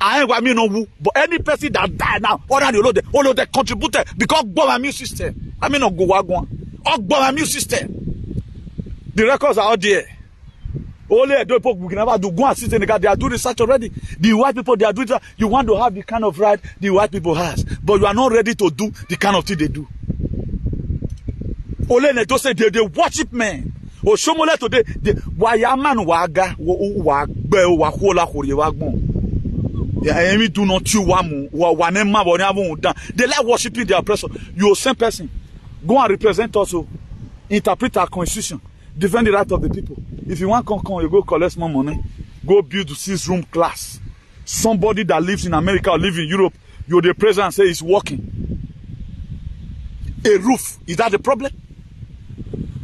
I ain't no but any person that died now, all of them contributed because of immune system. I mean, no go wagon. All immune system. The records are out there. Only a people we can never do go and sit in the car. They are doing research already. The white people they are doing that. You want to have the kind of right the white people has, but you are not ready to do the kind of thing they do. Only they just say they worship men. O shomole today the wayaman waga wagbe wakola khori wagbon. Yeah, emi do not you wamu wanema boniamu dan. They like worshiping their oppressor. You same person. Go and represent also. Interpret our constitution. Defend the right of the people. If you want come, you go collect more money. Go build a 6-room class. Somebody that lives in America or lives in Europe, you're the president and say it's working. A roof. Is that the problem?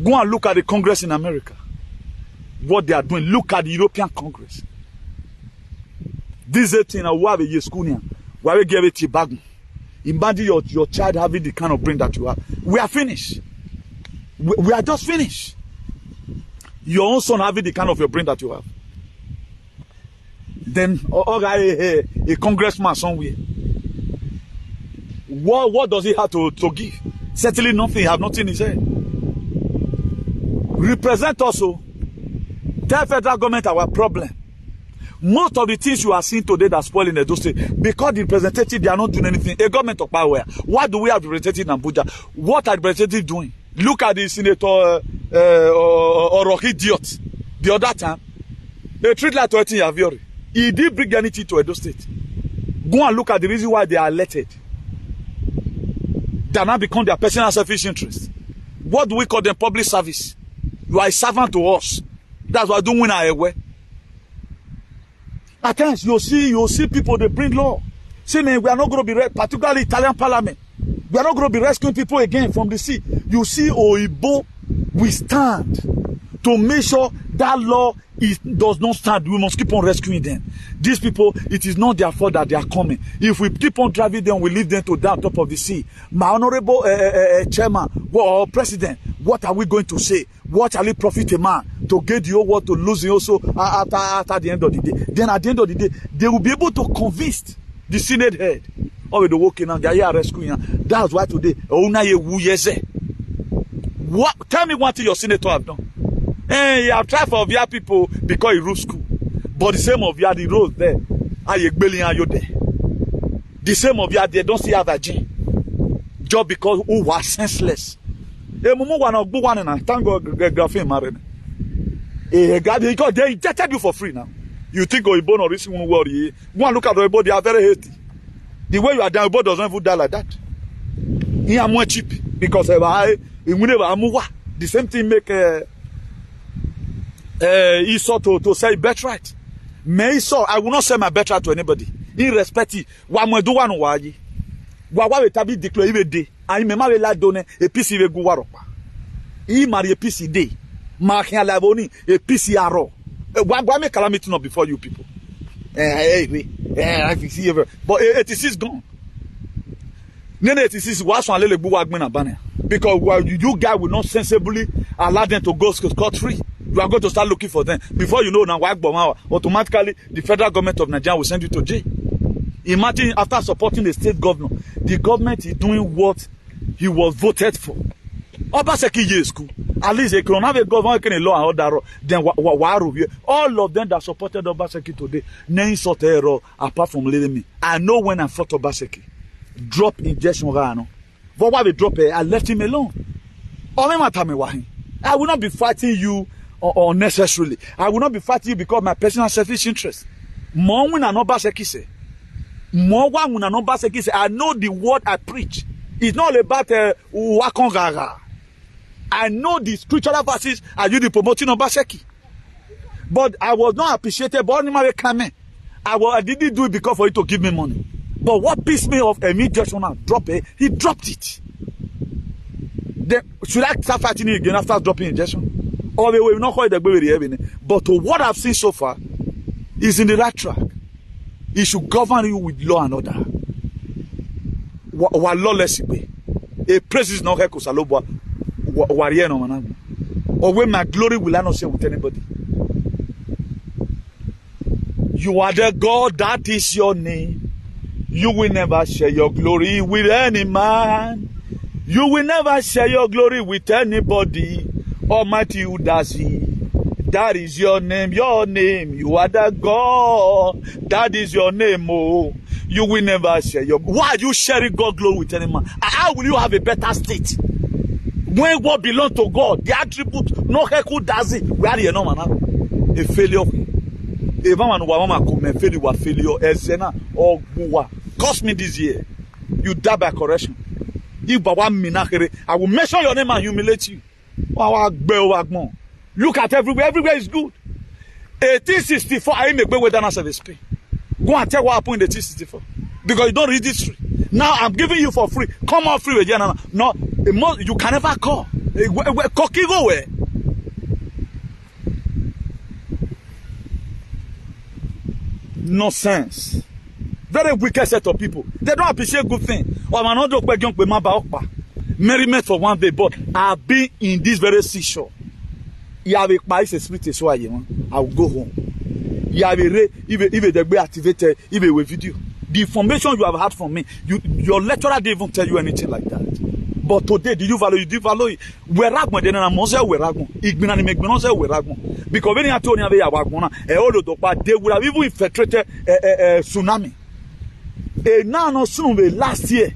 Go and look at the Congress in America. What they are doing. Look at the European Congress. This is a thing. Why we use school? Why we give it to bag? Imagine your child having the kind of brain that you have. We are finished. We are just finished. Your own son having the kind of your brain that you have. Then a congressman somewhere. What does he have to give? Certainly nothing. He have nothing in his head. Represent also. Tell federal government our problem. Most of the things you are seeing today that spoil in Edo State, because the representatives, they are not doing anything. A government of power. Why do we have representatives in Abuja? What are the representatives doing? Look at the Senator Oroki Idiot. The other time, they treat like 20 Yaviori. He did bring anything to Edo State. Go and look at the reason why they are elected. They now become their personal selfish interest. What do we call them? Public service. You are a servant to us. That's why I don't win our way. At times, you see people, they bring law. Say, man, we are not going to be, particularly Italian parliament, we are not going to be rescuing people again from the sea. You see, Oibo, we stand to make sure that law does not stand. We must keep on rescuing them. These people, it is not their fault that they are coming. If we keep on driving them, we leave them to die on top of the sea. My honorable chairman or president, what are we going to say? What shall it profit a man to get the whole world to lose it also after the end of the day? Then at the end of the day, they will be able to convince the Senate head of the working and they are rescuing. That's why today, what? Tell me what your senator have done. Hey, you have tried for Ovia people because he ruled school. But the same of you, the road there. The same of you, they don't see have a gene. Just because who was senseless. Thank God, married. They injected you for free now. You think Oibo or this one worry. Go and look at Oibo, they are very hasty. The way you are down, Oibo doesn't even die like that. He are more cheap because the same thing make Esau to say birthright. May Esau, I will not sell my birthright to anybody. Irrespective. Wa mo do wa no wa yi. Wa we tabi declare ibe de. Ayi me ma we la donne e pisi we gu waropa. I mari e pisi de. Ma kan la boni e pisi aro. Wa me calamity not before you people. I see ever. But 86 gone. Nene 86 was one lele gbu wa gbin na bana. Because you guys will not sensibly allow them to go scot-free. You are going to start looking for them. Before you know now, automatically the federal government of Nigeria will send you to jail. Imagine after supporting the state governor, the government is doing what he was voted for. Obaseki years school. At least they can have a government can law and order. Then all of them that supported Obaseki today, name sort error apart from leading me. I know when I fought Obaseki, drop injection rano. But why we drop it? I left him alone. I will not be fighting you unnecessarily. I will not be fighting you because of my personal selfish interest. I know the word I preach. It's not about wakongara. I know the scriptural verses I use the promoting of Baseki. But I was not appreciated. But I didn't do it because for you to give me money. But what pissed me off immediately when I drop it, he dropped it. Then should I start fighting it again after dropping injection? Or we will not call it the baby. But to what I've seen so far is in the right track. He should govern you with law and order. Lawless a praise is not Hekosaloba warrior no man. Or when my glory will I not share with anybody. You are the God, that is your name. You will never share your glory with any man. You will never share your glory with anybody. Almighty Udasi, that is your name, your name. You are the God, that is your name. Oh, you will never share your. Why are you sharing God's glory with any man? How will you have a better state when what belongs to God, the attribute, no heku does it? Where are you no man? A failure. A man who come failure. Ezena or Buwa. Cost me this year. You die by correction. I will mention your name and humiliate you. Look at everywhere. Everywhere is good. 1864, I make way down service pay. Go and tell what happened in 1864. Because you don't read history. Now I'm giving you for free. Come on free with you. No, you can never call. Cocky go away. Nonsense. Very wicked set of people. They don't appreciate good things. Merriment for one day, but I've been in this very seashore. You have a spirit, so I will go home. You have a if the way activated, even with video. The information you have had from me, your lecturer didn't even tell you anything like that. But today, did you value it? You did value it. Weragmo, then I'm also weragmo. Igbina ni megbina also weragmo. Because when you told me about wagmona, they would have even infiltrated a tsunami. Now no soon last year.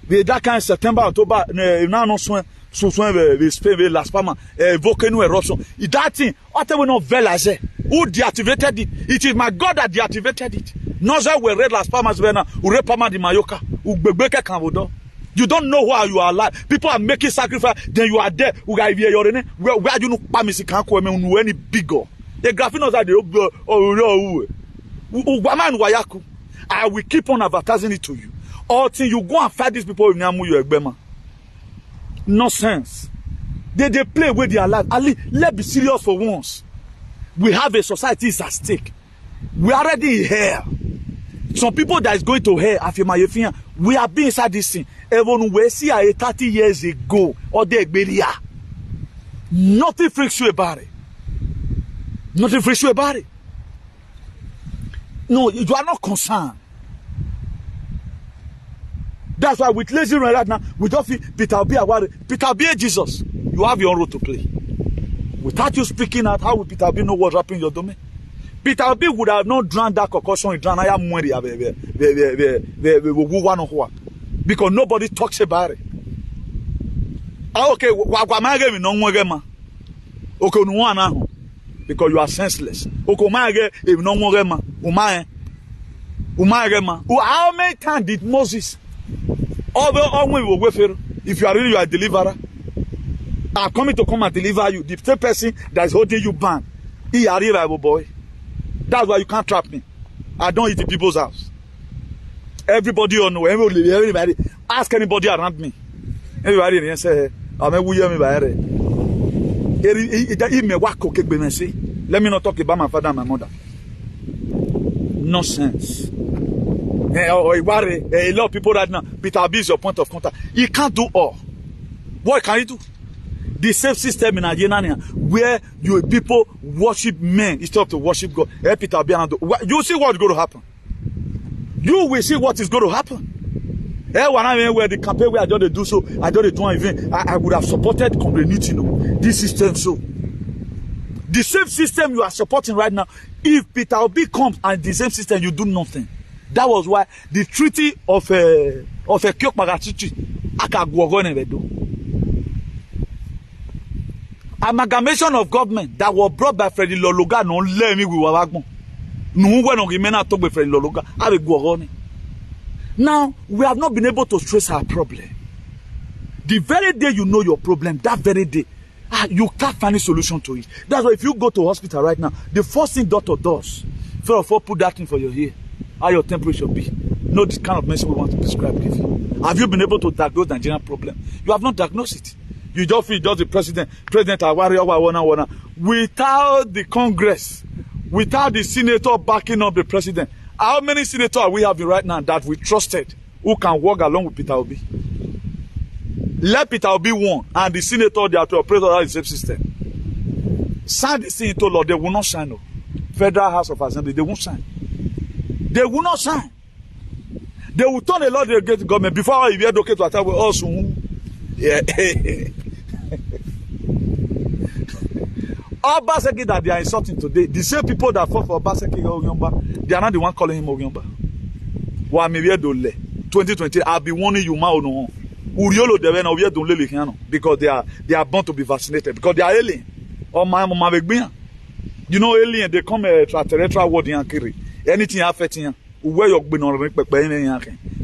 That kind of September, October, now no soon. So we Spain last summer, volcano eruption. That thing, whatever no velaze, who deactivated it? It is my God that deactivated it. Not that we read last summer, who repama di mayoka, who bebeke kanvodo. You don't know why you are alive. People are making sacrifice, then you are there. Where do you know pamisi kanko eme any bigger? The graphinos are the I will keep on advertising it to you. Until you go and fight these people in Yamu you egbema. Nonsense. They play with their life. Ali, let's be serious for once. We have a society is at stake. We are already in hell. Some people that is going to hell, we have been inside this thing. Even we see 30 years ago, or the Beria. Nothing freaks you about it. Nothing freaks you about it. No, you are not concerned. That's why with lazy right now, we don't feel Peter Obi aware. Peter Obi Jesus. You have your own role to play. Without you speaking out, how will Peter Obi know what's happening in your domain? Peter Obi would have not drowned that concussion in drown. I am because nobody talks about it. Okay, okay, because you are senseless. How many times did Moses? If you are really a deliverer, I'm coming to come and deliver you. The same person that is holding you bound, he are reliable boy. That's why you can't trap me. I don't eat in people's house. Everybody on everybody. Ask anybody around me. Everybody say, let me not talk about my father and my mother. Nonsense. A lot of people right now, Peter Obi is your point of contact. He can't do all. What can he do? The same system in Nigeria where you people worship men instead of to worship God. Peter Obi, you see what's going to happen. You will see what is going to happen. When I where the campaign where I don't do so, I don't do anything. I would have supported community. This system so. The same system you are supporting right now. If Peter Obi comes and the same system, you do nothing. That was why the treaty of a Kyok Magatichi amalgamation of government that was brought by Freddy Lologa no let me with Wagmo. No one of the talk with Freddy Lologa. Now we have not been able to trace our problem. The very day you know your problem, that very day, you can't find a solution to it. That's why if you go to hospital right now, the first thing doctor does, first of all, put that thing for your ear. How your temperature be. No, this kind of medicine we want to prescribe give you. Have you been able to diagnose the Nigerian problem? You have not diagnosed it. You just feel just the president without the Congress, without the senator backing up the president. How many senators are we having right now that we trusted who can work along with Peter Obi? Let Peter Obi won and the senator they are to operate under the same system. Sign the thing into law, they will not sign. No. Federal House of Assembly, they won't sign. They will not sign. They will turn a lot against the government before you get okay to attack with us. Yeah. Obaseki that they are insulting today, the same people that fought for Obaseki Ogyomba, they are not the one calling him Ogyomba. 2020, I'll be warning you, because they are born to be vaccinated, because they are alien. You know, alien, they come a terrestrial world in Ankiri. Anything affecting where you're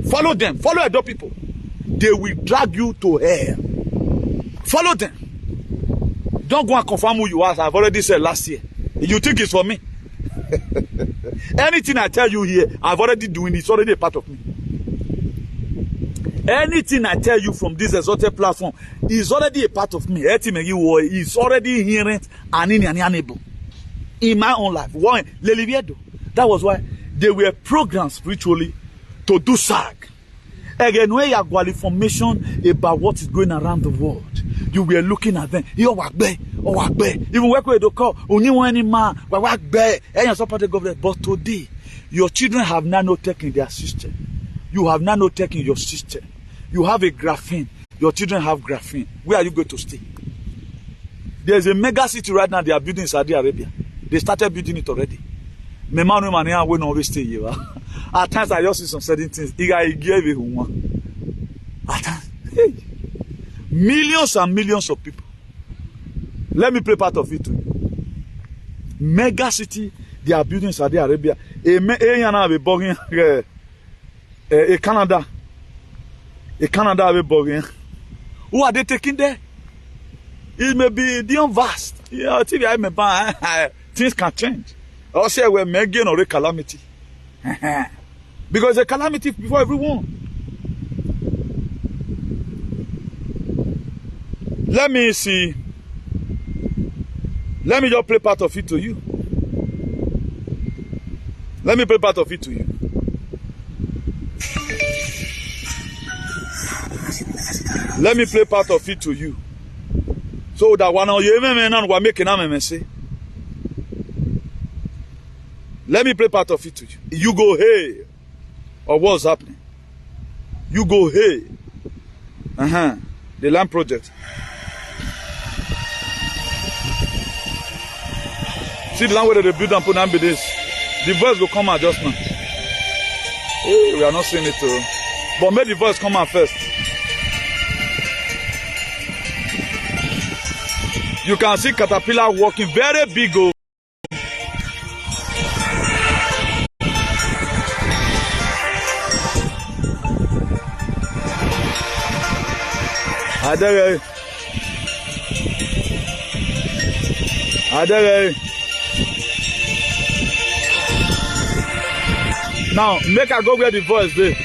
follow them, follow other people. They will drag you to hell. Follow them. Don't go and confirm who you are. I've already said last year. You think it's for me? Anything I tell you here, I've already doing it. It's already a part of me. Anything I tell you from this exalted platform is already a part of me. It's already inherent and inalienable in my own life. Why? That was why they were programmed spiritually to do SAG. Again, when you have information about what is going around the world, you were looking at them. Even work with the call, only one man, work and you support the government. But today, your children have nanotech in their system. You have nanotech in your system. You have a graphene. Your children have graphene. Where are you going to stay? There's a mega city right now they are building in Saudi Arabia. They started building it already. My man will not always stay here. At times I just see some certain things. At times, hey, millions and millions of people. Let me play part of it to you. Mega city they are building in Saudi Arabia. Canada. Canada will borrow. Who are they taking there? It may be beyond vast. Yeah, things can change. Or say we're making or a calamity. Because a calamity before everyone. Let me see. Let me just play part of it to you. Let me play part of it to you. Let me play part of it to you. So that one of you are making a say. Let me play part of it to you. You go, hey. Or what's happening? You go, hey. The land project. See the land where they build and put and be this. The voice will come out just now. Oh, we are not seeing it too. But make the voice come out first. You can see caterpillar walking very big. Oh. Now, make her go where the voice is.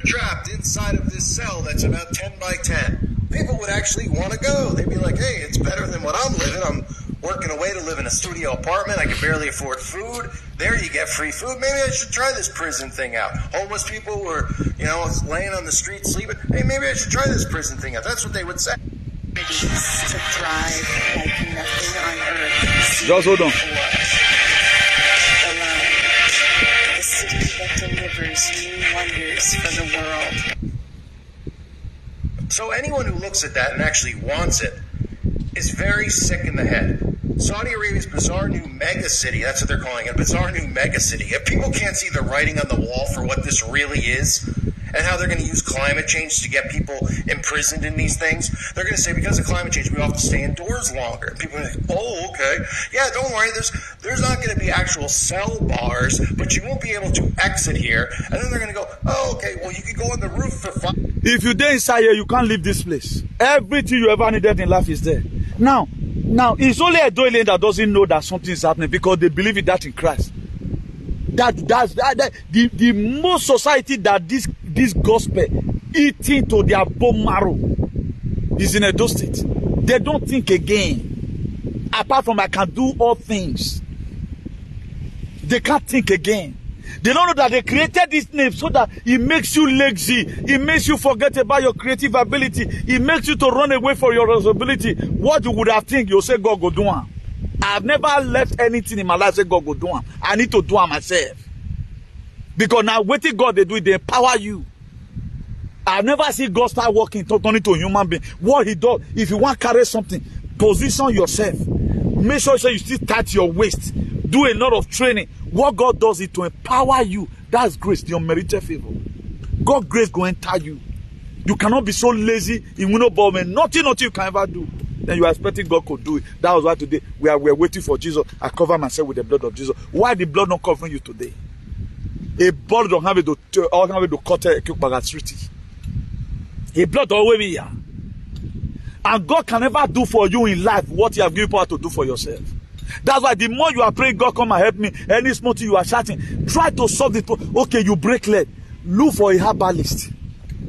Trapped inside of this cell that's about 10 by 10. People would actually want to go. They'd be like, hey, it's better than what I'm living. I'm working away to live in a studio apartment. I can barely afford food. There you get free food. Maybe I should try this prison thing out. Homeless people were, laying on the street sleeping. Hey, maybe I should try this prison thing out. That's what they would say. To thrive like nothing on earth. Just hold on. The city that delivers new wonders for the world. So anyone who looks at that and actually wants it is very sick in the head. Saudi Arabia's bizarre new mega city, that's what they're calling it, bizarre new mega city. If people can't see the writing on the wall for what this really is, and how they're going to use climate change to get people imprisoned in these things, they're going to say because of climate change we have to stay indoors longer. And people are like, oh, okay. Yeah, don't worry, there's not going to be actual cell bars, but you won't be able to exit here. And then they're going to go, oh, okay, well, you could go on the roof for fun. If you're there inside here, you can't leave this place. Everything you ever needed in life is there. Now, it's only a Doylen that doesn't know that something is happening because they believe in that in Christ. The most society that this gospel eating to their bone marrow is in Edo State. They don't think again. Apart from I can do all things. They can't think again. They don't know that they created this name so that it makes you lazy. It makes you forget about your creative ability. It makes you to run away from your responsibility. What you would have think, you'll say, God go do it. I've never left anything in my life say God go do it. I need to do it myself. Because now waiting God they do it, they empower you. I've never seen God start working, turning to a human being. What he does, if you want to carry something, position yourself. Make sure you still tight your waist. Do a lot of training. What God does is to empower you. That's grace, the unmerited favor. God's grace go enter you. You cannot be so lazy in window ballman. Nothing you can ever do. Then you are expecting God could do it. That was why today we are waiting for Jesus. I cover myself with the blood of Jesus. Why the blood not covering you today? A blood don't have it to cut a bagastri. A blood don't weigh me here. And God can never do for you in life what you have given power to do for yourself. That's why the more you are praying, God come and help me. Any small thing you are shouting, try to solve it. Okay, you break leg. Look for a herbalist.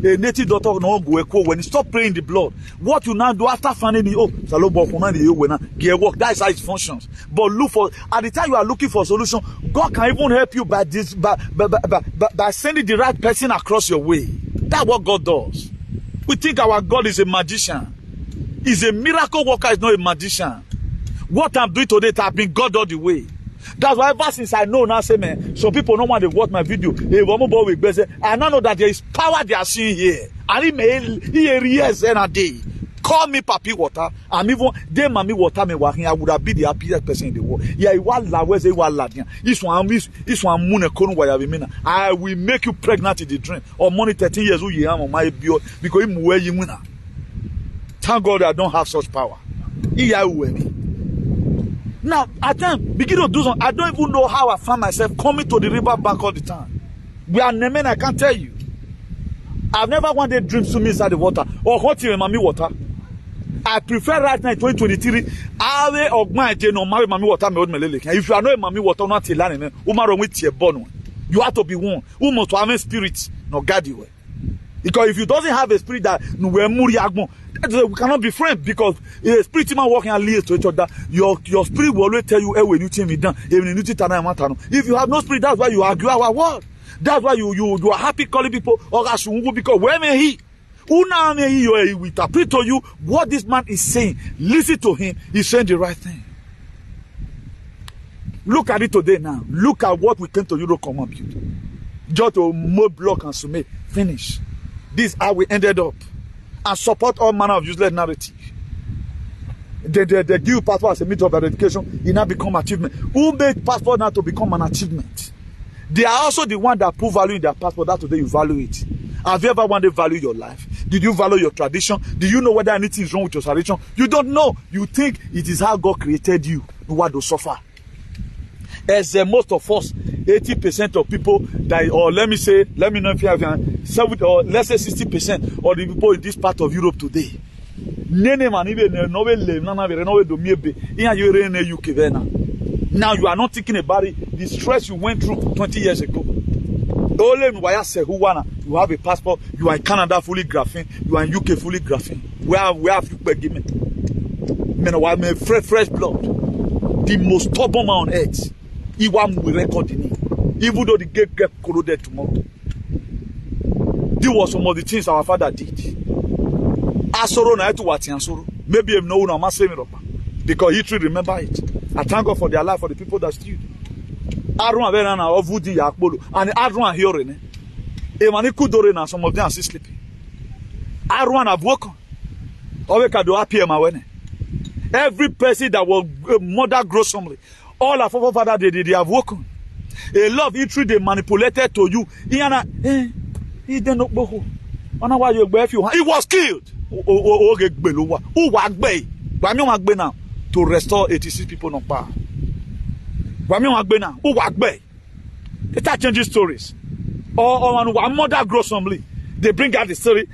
A native doctor no go when you stop praying the blood. What you now do after finding the gear work. That is how it functions. But look for at the time you are looking for a solution, God can even help you by this by sending the right person across your way. That's what God does. We think our God is a magician. He's a miracle worker, is not a magician. What I'm doing today, I've been God all the way. That's why ever since I know now, say man, some people don't want to watch my video. I now know that there is power they are seeing here. And it may years and a day. Call me Papi Water. I'm even they Mami Water me working. I would have been the happiest person in the world. Yeah, where's the lad? This one moon I will make you pregnant in the dream. Or money 13 years old, you am on my beard because I'm where you winner. Thank God I don't have such power. Now, at times, begin to do something. I don't even know how I found myself coming to the river bank all the time. We are Nemen, I can't tell you. I've never wanted dreams to me inside the water or hot in Mami Water. I prefer right now in 2023. If you are not a Mami Water, not a land, you have to be one. Who must have a spirit, no guide you. Because if you doesn't have a spirit that we cannot be friends, because a spirit man walking and leads to each other, your spirit will always tell you, hey, when you change me down, if you have no spirit, that's why you argue our word. That's why you are happy calling people because when he will interpret to you what this man is saying. Listen to him, he's saying the right thing. Look at it today now. Look at what we came to Europe common build. Just to mold block and submit. Finish. This is how we ended up. And support all manner of useless narrative. They give you passport as a means of verification, it now become achievement. Who made passport now to become an achievement? They are also the one that put value in their passport. That today you value it. Have you ever wanted to value your life? Did you value your tradition? Do you know whether anything is wrong with your tradition? You don't know. You think it is how God created you. You want to suffer. As most of us, 80% of people that, or let me know if you have 70 or let's say 60% of the people in this part of Europe today. Now you are not thinking about it. The stress you went through 20 years ago. You have a passport. You are in Canada fully graphing. You are in UK fully graphing. Where have you given? Fresh blood. The most stubborn man on earth. He will record in it. Even though the gate get corroded tomorrow. These were some of the things our father did. Asoro na etu wati ansoro. Maybe I'm no one saying it because he truly remember it. I thank God for their life, for the people that stood. Arun avena na ovudi yakbolo and Arun hearing. Emani kudore na some of them are still sleeping. Arun have woken. Oveka do happy emawene. Every person that was mother gruesomely, all our forefathers they have woken. A love history they manipulated to you. He didn't know. He was killed. Now to restore 86 people on power. It changes stories. Or one mother gruesomely. They bring out the story.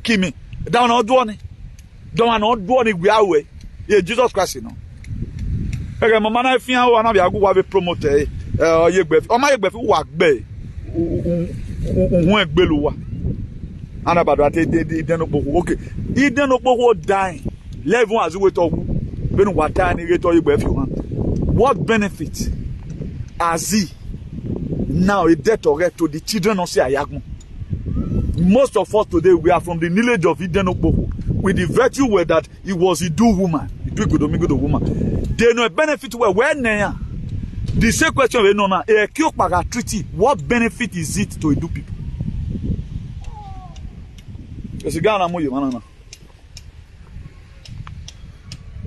Kill me. Don't know do we are way. Yeah, Jesus Christ, you know. Okay, mama na fi an wa na bi agu wa be promote yegbe o ma yegbe fi wa gbe ohun egbe lo wa ana badu ate idenokpo okay idenokpo dying level as we talk benu wa ta ni re to yegbe fi han what benefit has he now a debt to the children of Ayagun? Most of us today we are from the lineage of Idenokpo with the virtue where that he was a do woman. Good woman. They know a benefit where the same question we know now. A Kyopaga treaty. What benefit is it to do people?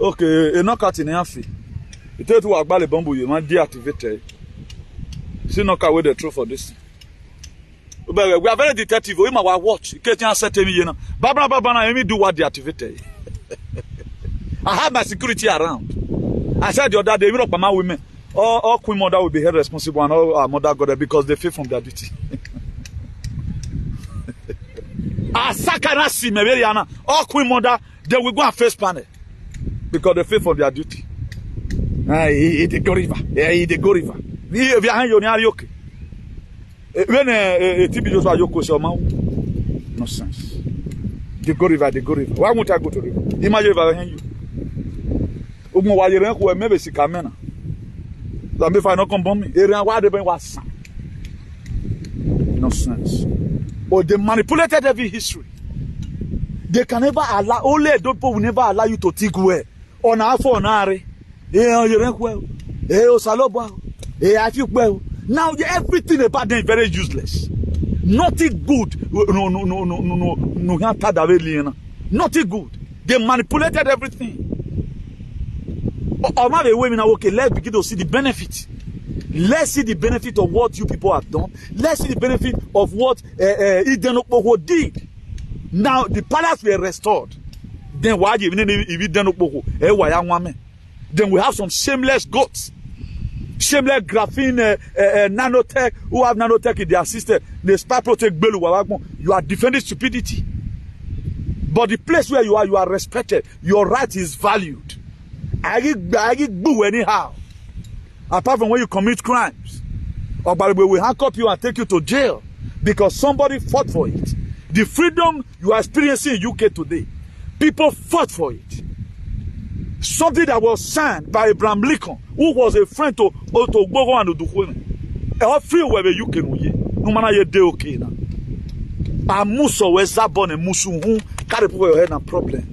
Okay, a knockout in a fee. It tells you about the bamboo you might deactivate. See knock away the truth for this. We are very detective. We might watch. You can't set me, you know. Barbara, let me do what deactivated. I have my security around. I said the other day, my women, all queen mother will be held responsible and all our mother got there because they fail from their duty. All queen mother, they will go and face panel because they fail from their duty. They go river. They go river. Okay. When a TB just Yoko Shoma, no sense. They go river. Why won't I go to river? Imagine if I hand you. Maybe she come in. That if I not come bomb me, why they was no sense. Or they manipulated every history. They can never allow, only those people will never allow you to think well. On our phone, Now everything about them is very useless. Nothing good. Nothing good. They manipulated everything. Okay, let's begin to see the benefit. Let's see the benefit of what you people have done. Let's see the benefit of what Idenokpoko did. Now the palace were restored. Then why then we have some shameless goats. Shameless graphene nanotech who have nanotech in their system. They spy protect Belu. You are defending stupidity. But the place where you are respected. Your right is valued. I get boo anyhow. Apart from when you commit crimes. Or by the way, we handcuff you and take you to jail. Because somebody fought for it. The freedom you are experiencing in UK today. People fought for it. Something that was signed by Abraham Lincoln, who was a friend to Gbogbo and Odukweme. All free where the UK no matter you de okay now. Amuso we zabon and musu who carry people your head and problem.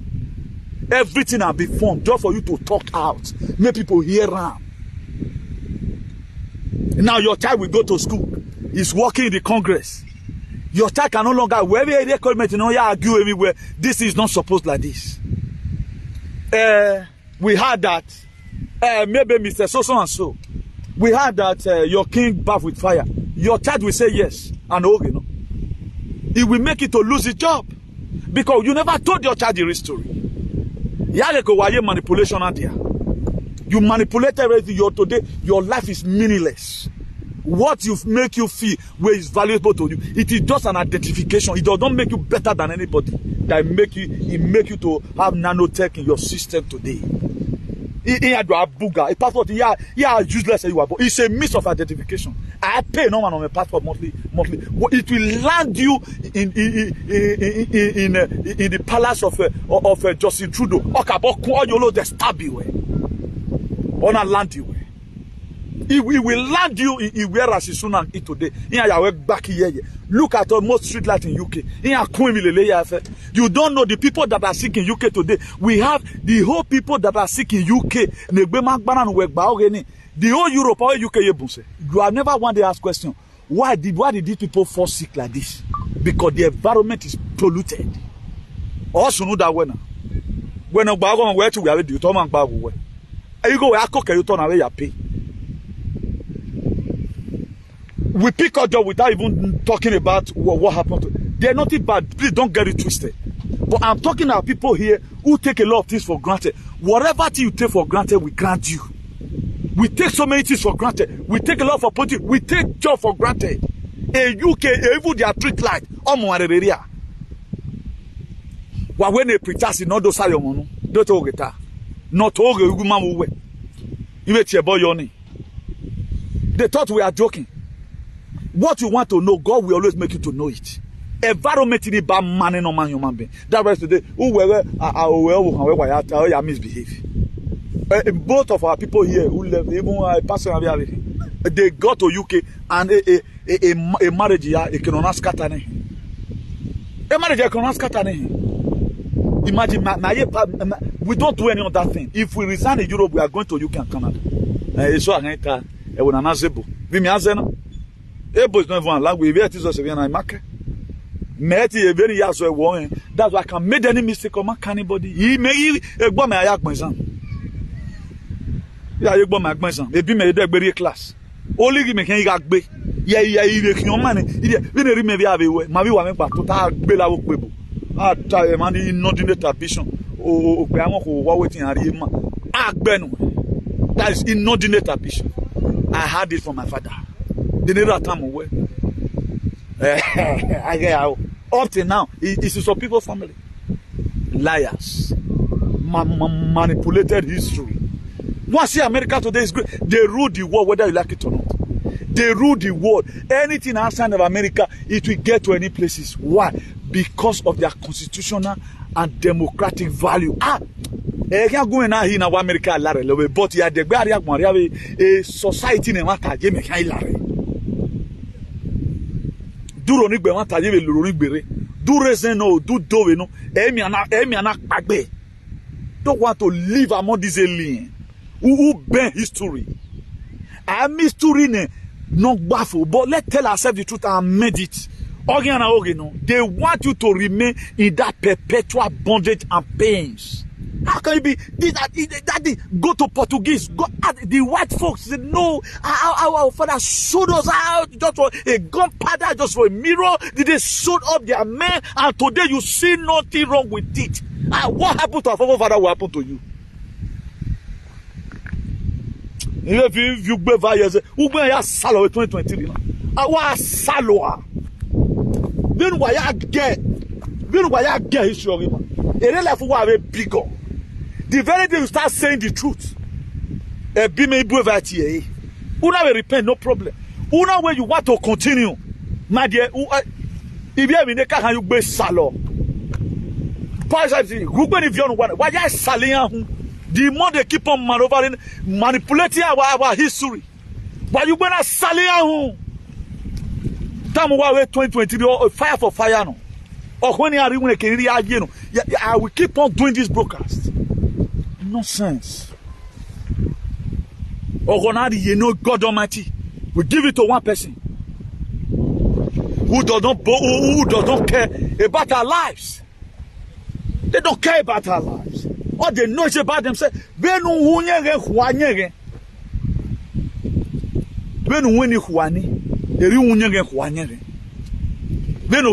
Everything has been formed just for you to talk out. Make people hear around. Now your child will go to school. He's working in the Congress. Your child can no longer wherever they comment, argue everywhere. This is not supposed like this. We heard that maybe Mr. So and so. We heard that your king bath with fire. Your child will say yes and okay, no. It will make it to lose his job because you never told your child the real story. Manipulation out there. You manipulate everything. Today your life is meaningless. What you make you feel where is valuable to you, it is just an identification. It does not make you better than anybody. That make you to have nanotech in your system today. A passport, useless. It's a means of identification. I pay no one on my passport monthly. It will land you in the palace of Justin Trudeau. They stab you. Or not land you. It will land you in where as soon as it today. Back here. Look at most street lights in UK. You don't know the people that are sick in UK today. We have the whole people that are sick in UK. The whole Europe or UK. You have never one day asked question. Why did these people fall sick like this? Because the environment is polluted. Also know that when a bag on where to we have it, you turn and bag away. You go where you turn away your pay. We pick a job without even talking about what happened. They're not bad. Please don't get it twisted. But I'm talking about people here who take a lot of things for granted. Whatever thing you take for granted, we grant you. We take so many things for granted. We take a lot for politics. We take job for granted. In UK, even their street light, area. Well, when they pretend not those are your money, don't hold it. Not hold you, man. You make your boy yawning. They thought we are joking. What you want to know, God will always make you to know it. Environment in the bad man no man human being. That was today. Whoever misbehave. Both of our people here who left, even pastor, they go to UK and a marriage here, a cannot scatter. A marriage cannot scatter. Imagine, we don't do any of that thing. If we resign in Europe, we are going to UK and Canada. So I can't. Ebo is not even allowed. We hear Jesus again. I'm market. Meti a very years of warning. That's why I can make any mistake or mark anybody. He may a bomb my yak my son. Yeah, you bomb my grandson. Maybe made a very class. Only give me can yak be. Yeah, you make your money. We didn't maybe have a way. Maybe one back to Bella Webo. I tell a man in not in the ambition. Oh, what waiting at him. Ah, Ben. That is inordinate ambition. I had it from my father. They never come away. Up till now, it is some people's family. Liars. Manipulated history. Once see America today is great. They rule the world whether you like it or not. They rule the world. Anything outside of America, it will get to any places. Why? Because of their constitutional and democratic value. But yeah, a society in do ronigbe wan taje be loronigbere do reason no do dowe no emi ana pagbe don't want to live among these aliens who bend history I mystery ne no baffle, but let's tell ourselves the truth and made it. They want you to remain in that perpetual bondage and pains. How can you be daddy? Go to Portuguese. Go the white folks said no. Our father showed us out just for a gunpowder, just for a mirror. They showed up their men, and today you see nothing wrong with it. What happened to our forefather will happen to you. If you go over years, who go ya salo 2023 now? Our salo. Then why I get history man. A real life will be bigger. The very day you start saying the truth, be me brave here. Una will repent, no problem. Una where you want to continue, my dear. If you have in the car, you be salo. Why you salian? The more they keep on maneuvering, manipulating our history. Why you gonna salian? Time we 2023 fire for fire no. Or when you are doing I will keep on doing this broadcast. Nonsense. Or God Almighty will give it to one person who does not care about our lives. They don't care about our lives. All they know is about themselves. When of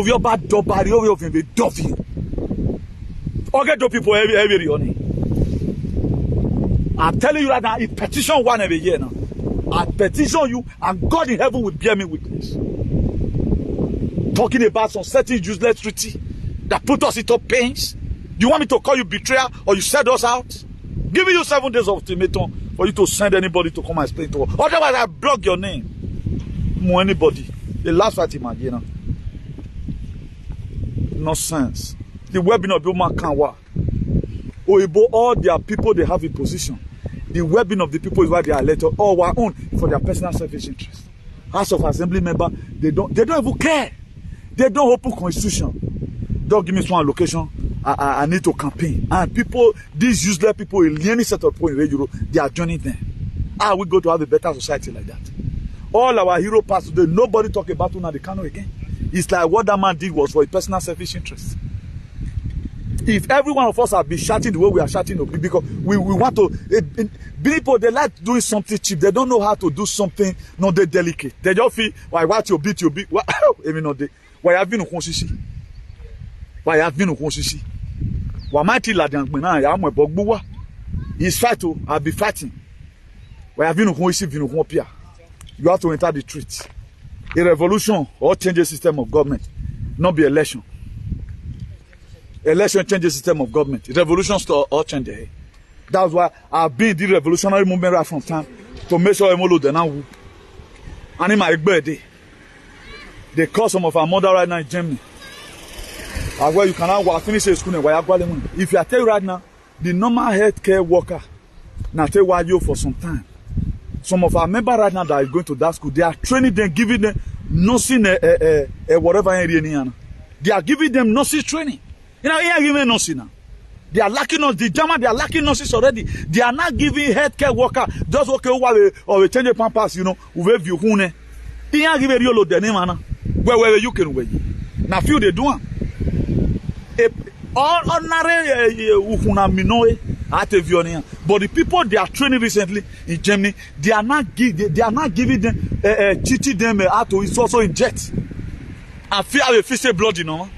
your bad dobari of your dovey. Okay, do people every on. I'm telling you right now, I petition one every year now. I petition you, and God in heaven will bear me witness. Talking about some certain useless treaty that put us into pains. You want me to call you betrayer or you send us out? Giving you 7 days of ultimatum for you to send anybody to come and explain to us. Otherwise, I block your name. More anybody. The last fight him again. Nonsense. The webinar of Boma can't work. All their people they have in position. The webbing of the people is why they are elected all our own for their personal selfish interest. House of Assembly member, they don't even care. They don't open constitution. Don't give me one location. I need to campaign. And people, these useless people in any set of point in Europe, they are joining them. We go to have a better society like that. All our hero past today, nobody talk about Nnamdi Kanu again. It's like what that man did was for his personal selfish interest. If every one of us have been shouting the way we are shouting, because we want to, people, they like doing something cheap. They don't know how to do something not that delicate. They just feel, why what you beat, why have been no why have been no conscious. Why might you I'm a bogbuwa? He's fight to, I'll be fighting. Why have been no conscious? You have to enter the truth. A revolution or change the system of government, not be election. Election changes the system of government. Revolution or change it. That's why I've been the revolutionary movement right from time to make sure Emolo the now. And in my birthday, they call some of our mother right now in Germany. Where you can now finish a school and why if you are telling right now, the normal healthcare worker now tell why you for some time. Some of our members right now that are going to that school, they are training them, giving them nursing whatever area. They are giving them nursing training. You know, here giving nursing now. They are lacking us. The German, they are lacking nurses already. They are not giving healthcare worker just okay or we change the pampas. You know, we view hune. They are giving you the name man. Where you can wait. Now few they do. Ordinary but the people they are training recently in Germany, they are not giving them teaching them how to also inject and feel have a fiscal blood, you know.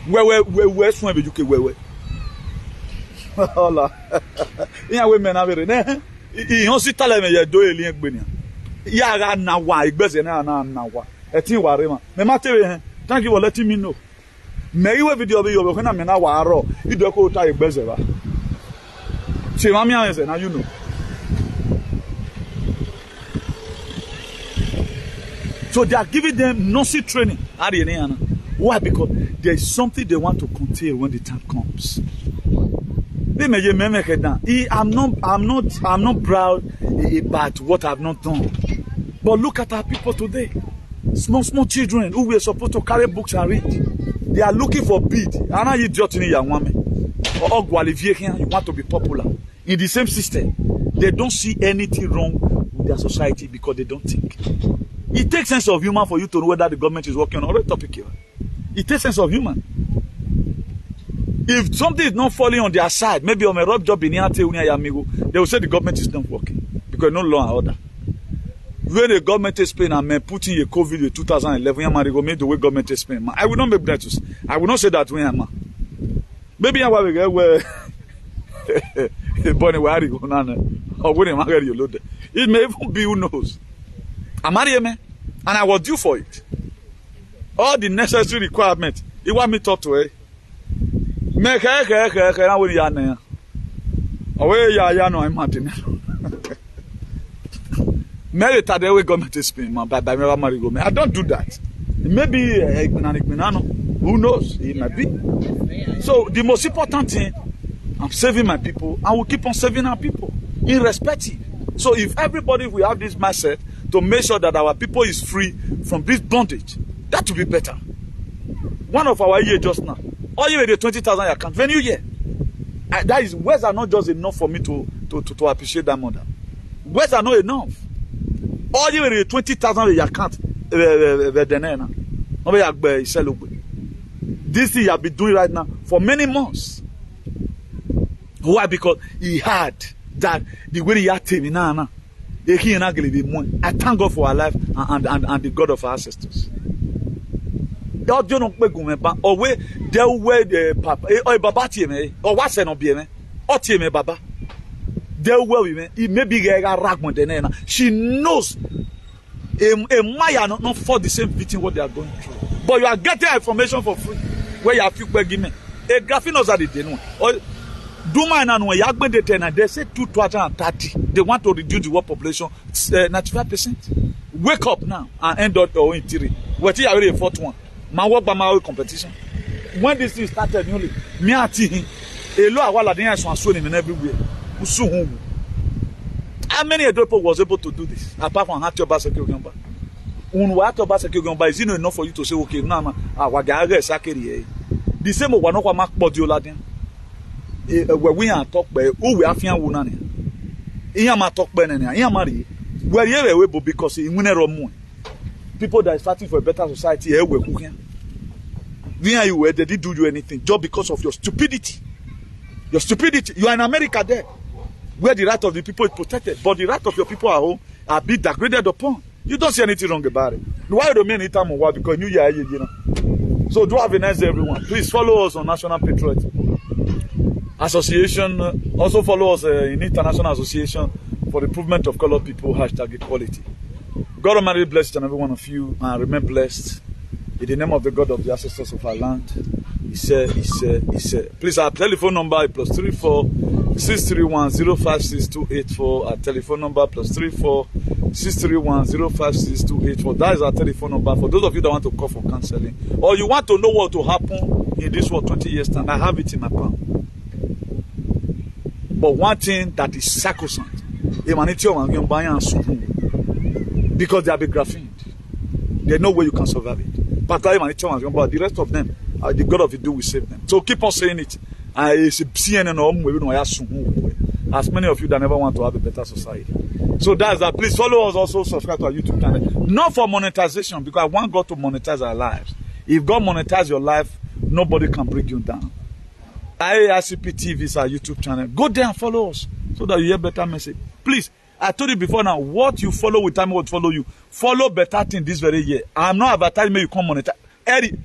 Where swim you can where hola yeah women have it you don't see tell me you do a link benia ya na wa igbese na wa etin ware ma me ma tell thank you for letting me know me you video be you when na wa aro ido ko ta igbese ba se ma mi an na you know. So they are giving them nursing training. Why? Because there is something they want to contain when the time comes. I'm not proud about what I've not done. But look at our people today. Small children who were supposed to carry books and read. They are looking for bid. You want to be popular. In the same system, they don't see anything wrong their society because they don't think. It takes sense of human for you to know whether the government is working on other topic here. It takes sense of human. If something is not falling on their side, maybe on a rob job in they will say the government is not working because no law and order. When the government is paying and putting a COVID in 2011, make the way government is paying. I will not make that. I will not say that when I'm. Maybe I will get where born where you or when you load. It may even be who knows. I'm married, man, and I was due for it. All the necessary requirements. You want me to talk to her? Make I will ya away ya no I'm Martin. Mary Tadewe government is paying by Marigo. I don't do that. Maybe who knows? It might be. So the most important thing, I'm saving my people, and we'll keep on saving our people, irrespective. So if everybody will have this mindset to make sure that our people is free from this bondage, that will be better. One of our year just now, all you the 20,000 account, when you year, that is words are not just enough for me to appreciate that mother. Words are not enough. All you the 20,000 account, this thing you have been doing right now for many months. Why? Because he had that the way he had taken now. I thank God for our life and the God of our ancestors. Or where there were the papa or baba tieme or what's an obieme or tieme baba. There were women, it may be a ragman denena. She knows a Maya not for the same beating what they are going through. But you are getting information for free. Where you have to give me a graphinos at the day. Or Duma and when Yagbe de Tena, they say 2030. They want to reduce the world population 95%. Wake up now and end up your own theory. What you already fought one. My work by my competition. When this thing started, newly, me at him, a law while I didn't swim in everywhere. How many people was able to do this? Apart from Hatch Yoba Security Gamba. Unwa Yoba Security Gamba is enough for you to say, okay, now, the same one of Mark Bodiola. Where we are talk by who we are feeling wunani. Iyama talk by nene. Iyamari. Where you are because in Muneromo. People that are fighting for a better society, here we are. Where you were, they didn't do you anything just because of your stupidity. Your stupidity. You are in America there, where the right of the people is protected, but the right of your people at home are being degraded upon. You don't see anything wrong about it. Why do you mean anytime or what? Because you are, you know. So do have a nice day, everyone. Please follow us on National Patriot Association. Also follow us in International Association for the Improvement of Colored People, #equality. God Almighty bless each and every one of you and remain blessed in the name of the God of the ancestors of our land. He said. Please, our telephone number is +34 631 056 284. Our telephone number +34 631 056 284. That is our telephone number for those of you that want to call for counseling or you want to know what will happen in this world 20 years time. I have it in my palm. But one thing that is sacrosanct, because they are be graphined. There's no way you can survive it. But the rest of them, the God of the do will save them. So keep on saying it. As many of you that never want to have a better society. So that's that. Please follow us, also subscribe to our YouTube channel. Not for monetization, because I want God to monetize our lives. If God monetizes your life, nobody can bring you down. IACP TV is our YouTube channel. Go there and follow us so that you hear better message. Please. I told you before now, what you follow with time will follow you. Follow better thing this very year. I'm not advertising me, you come monetize. Eddie,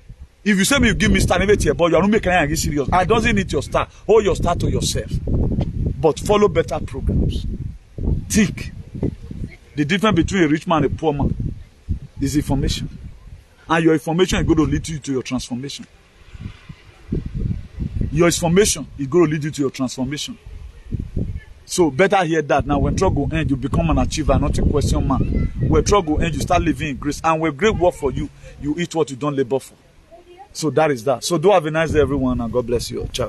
if you say me, you give me star, but you are not making anything serious. I doesn't need your star. Hold your star to yourself. But follow better programs. Think. The difference between a rich man and a poor man is information. And your information is going to lead you to your transformation. Your information is going to lead you to your transformation. So better hear that. Now when trouble ends, you become an achiever, not a question mark. When trouble ends, you start living in grace. And when great work for you, you eat what you don't labor for. So that is that. So do have a nice day, everyone, and God bless you. Ciao.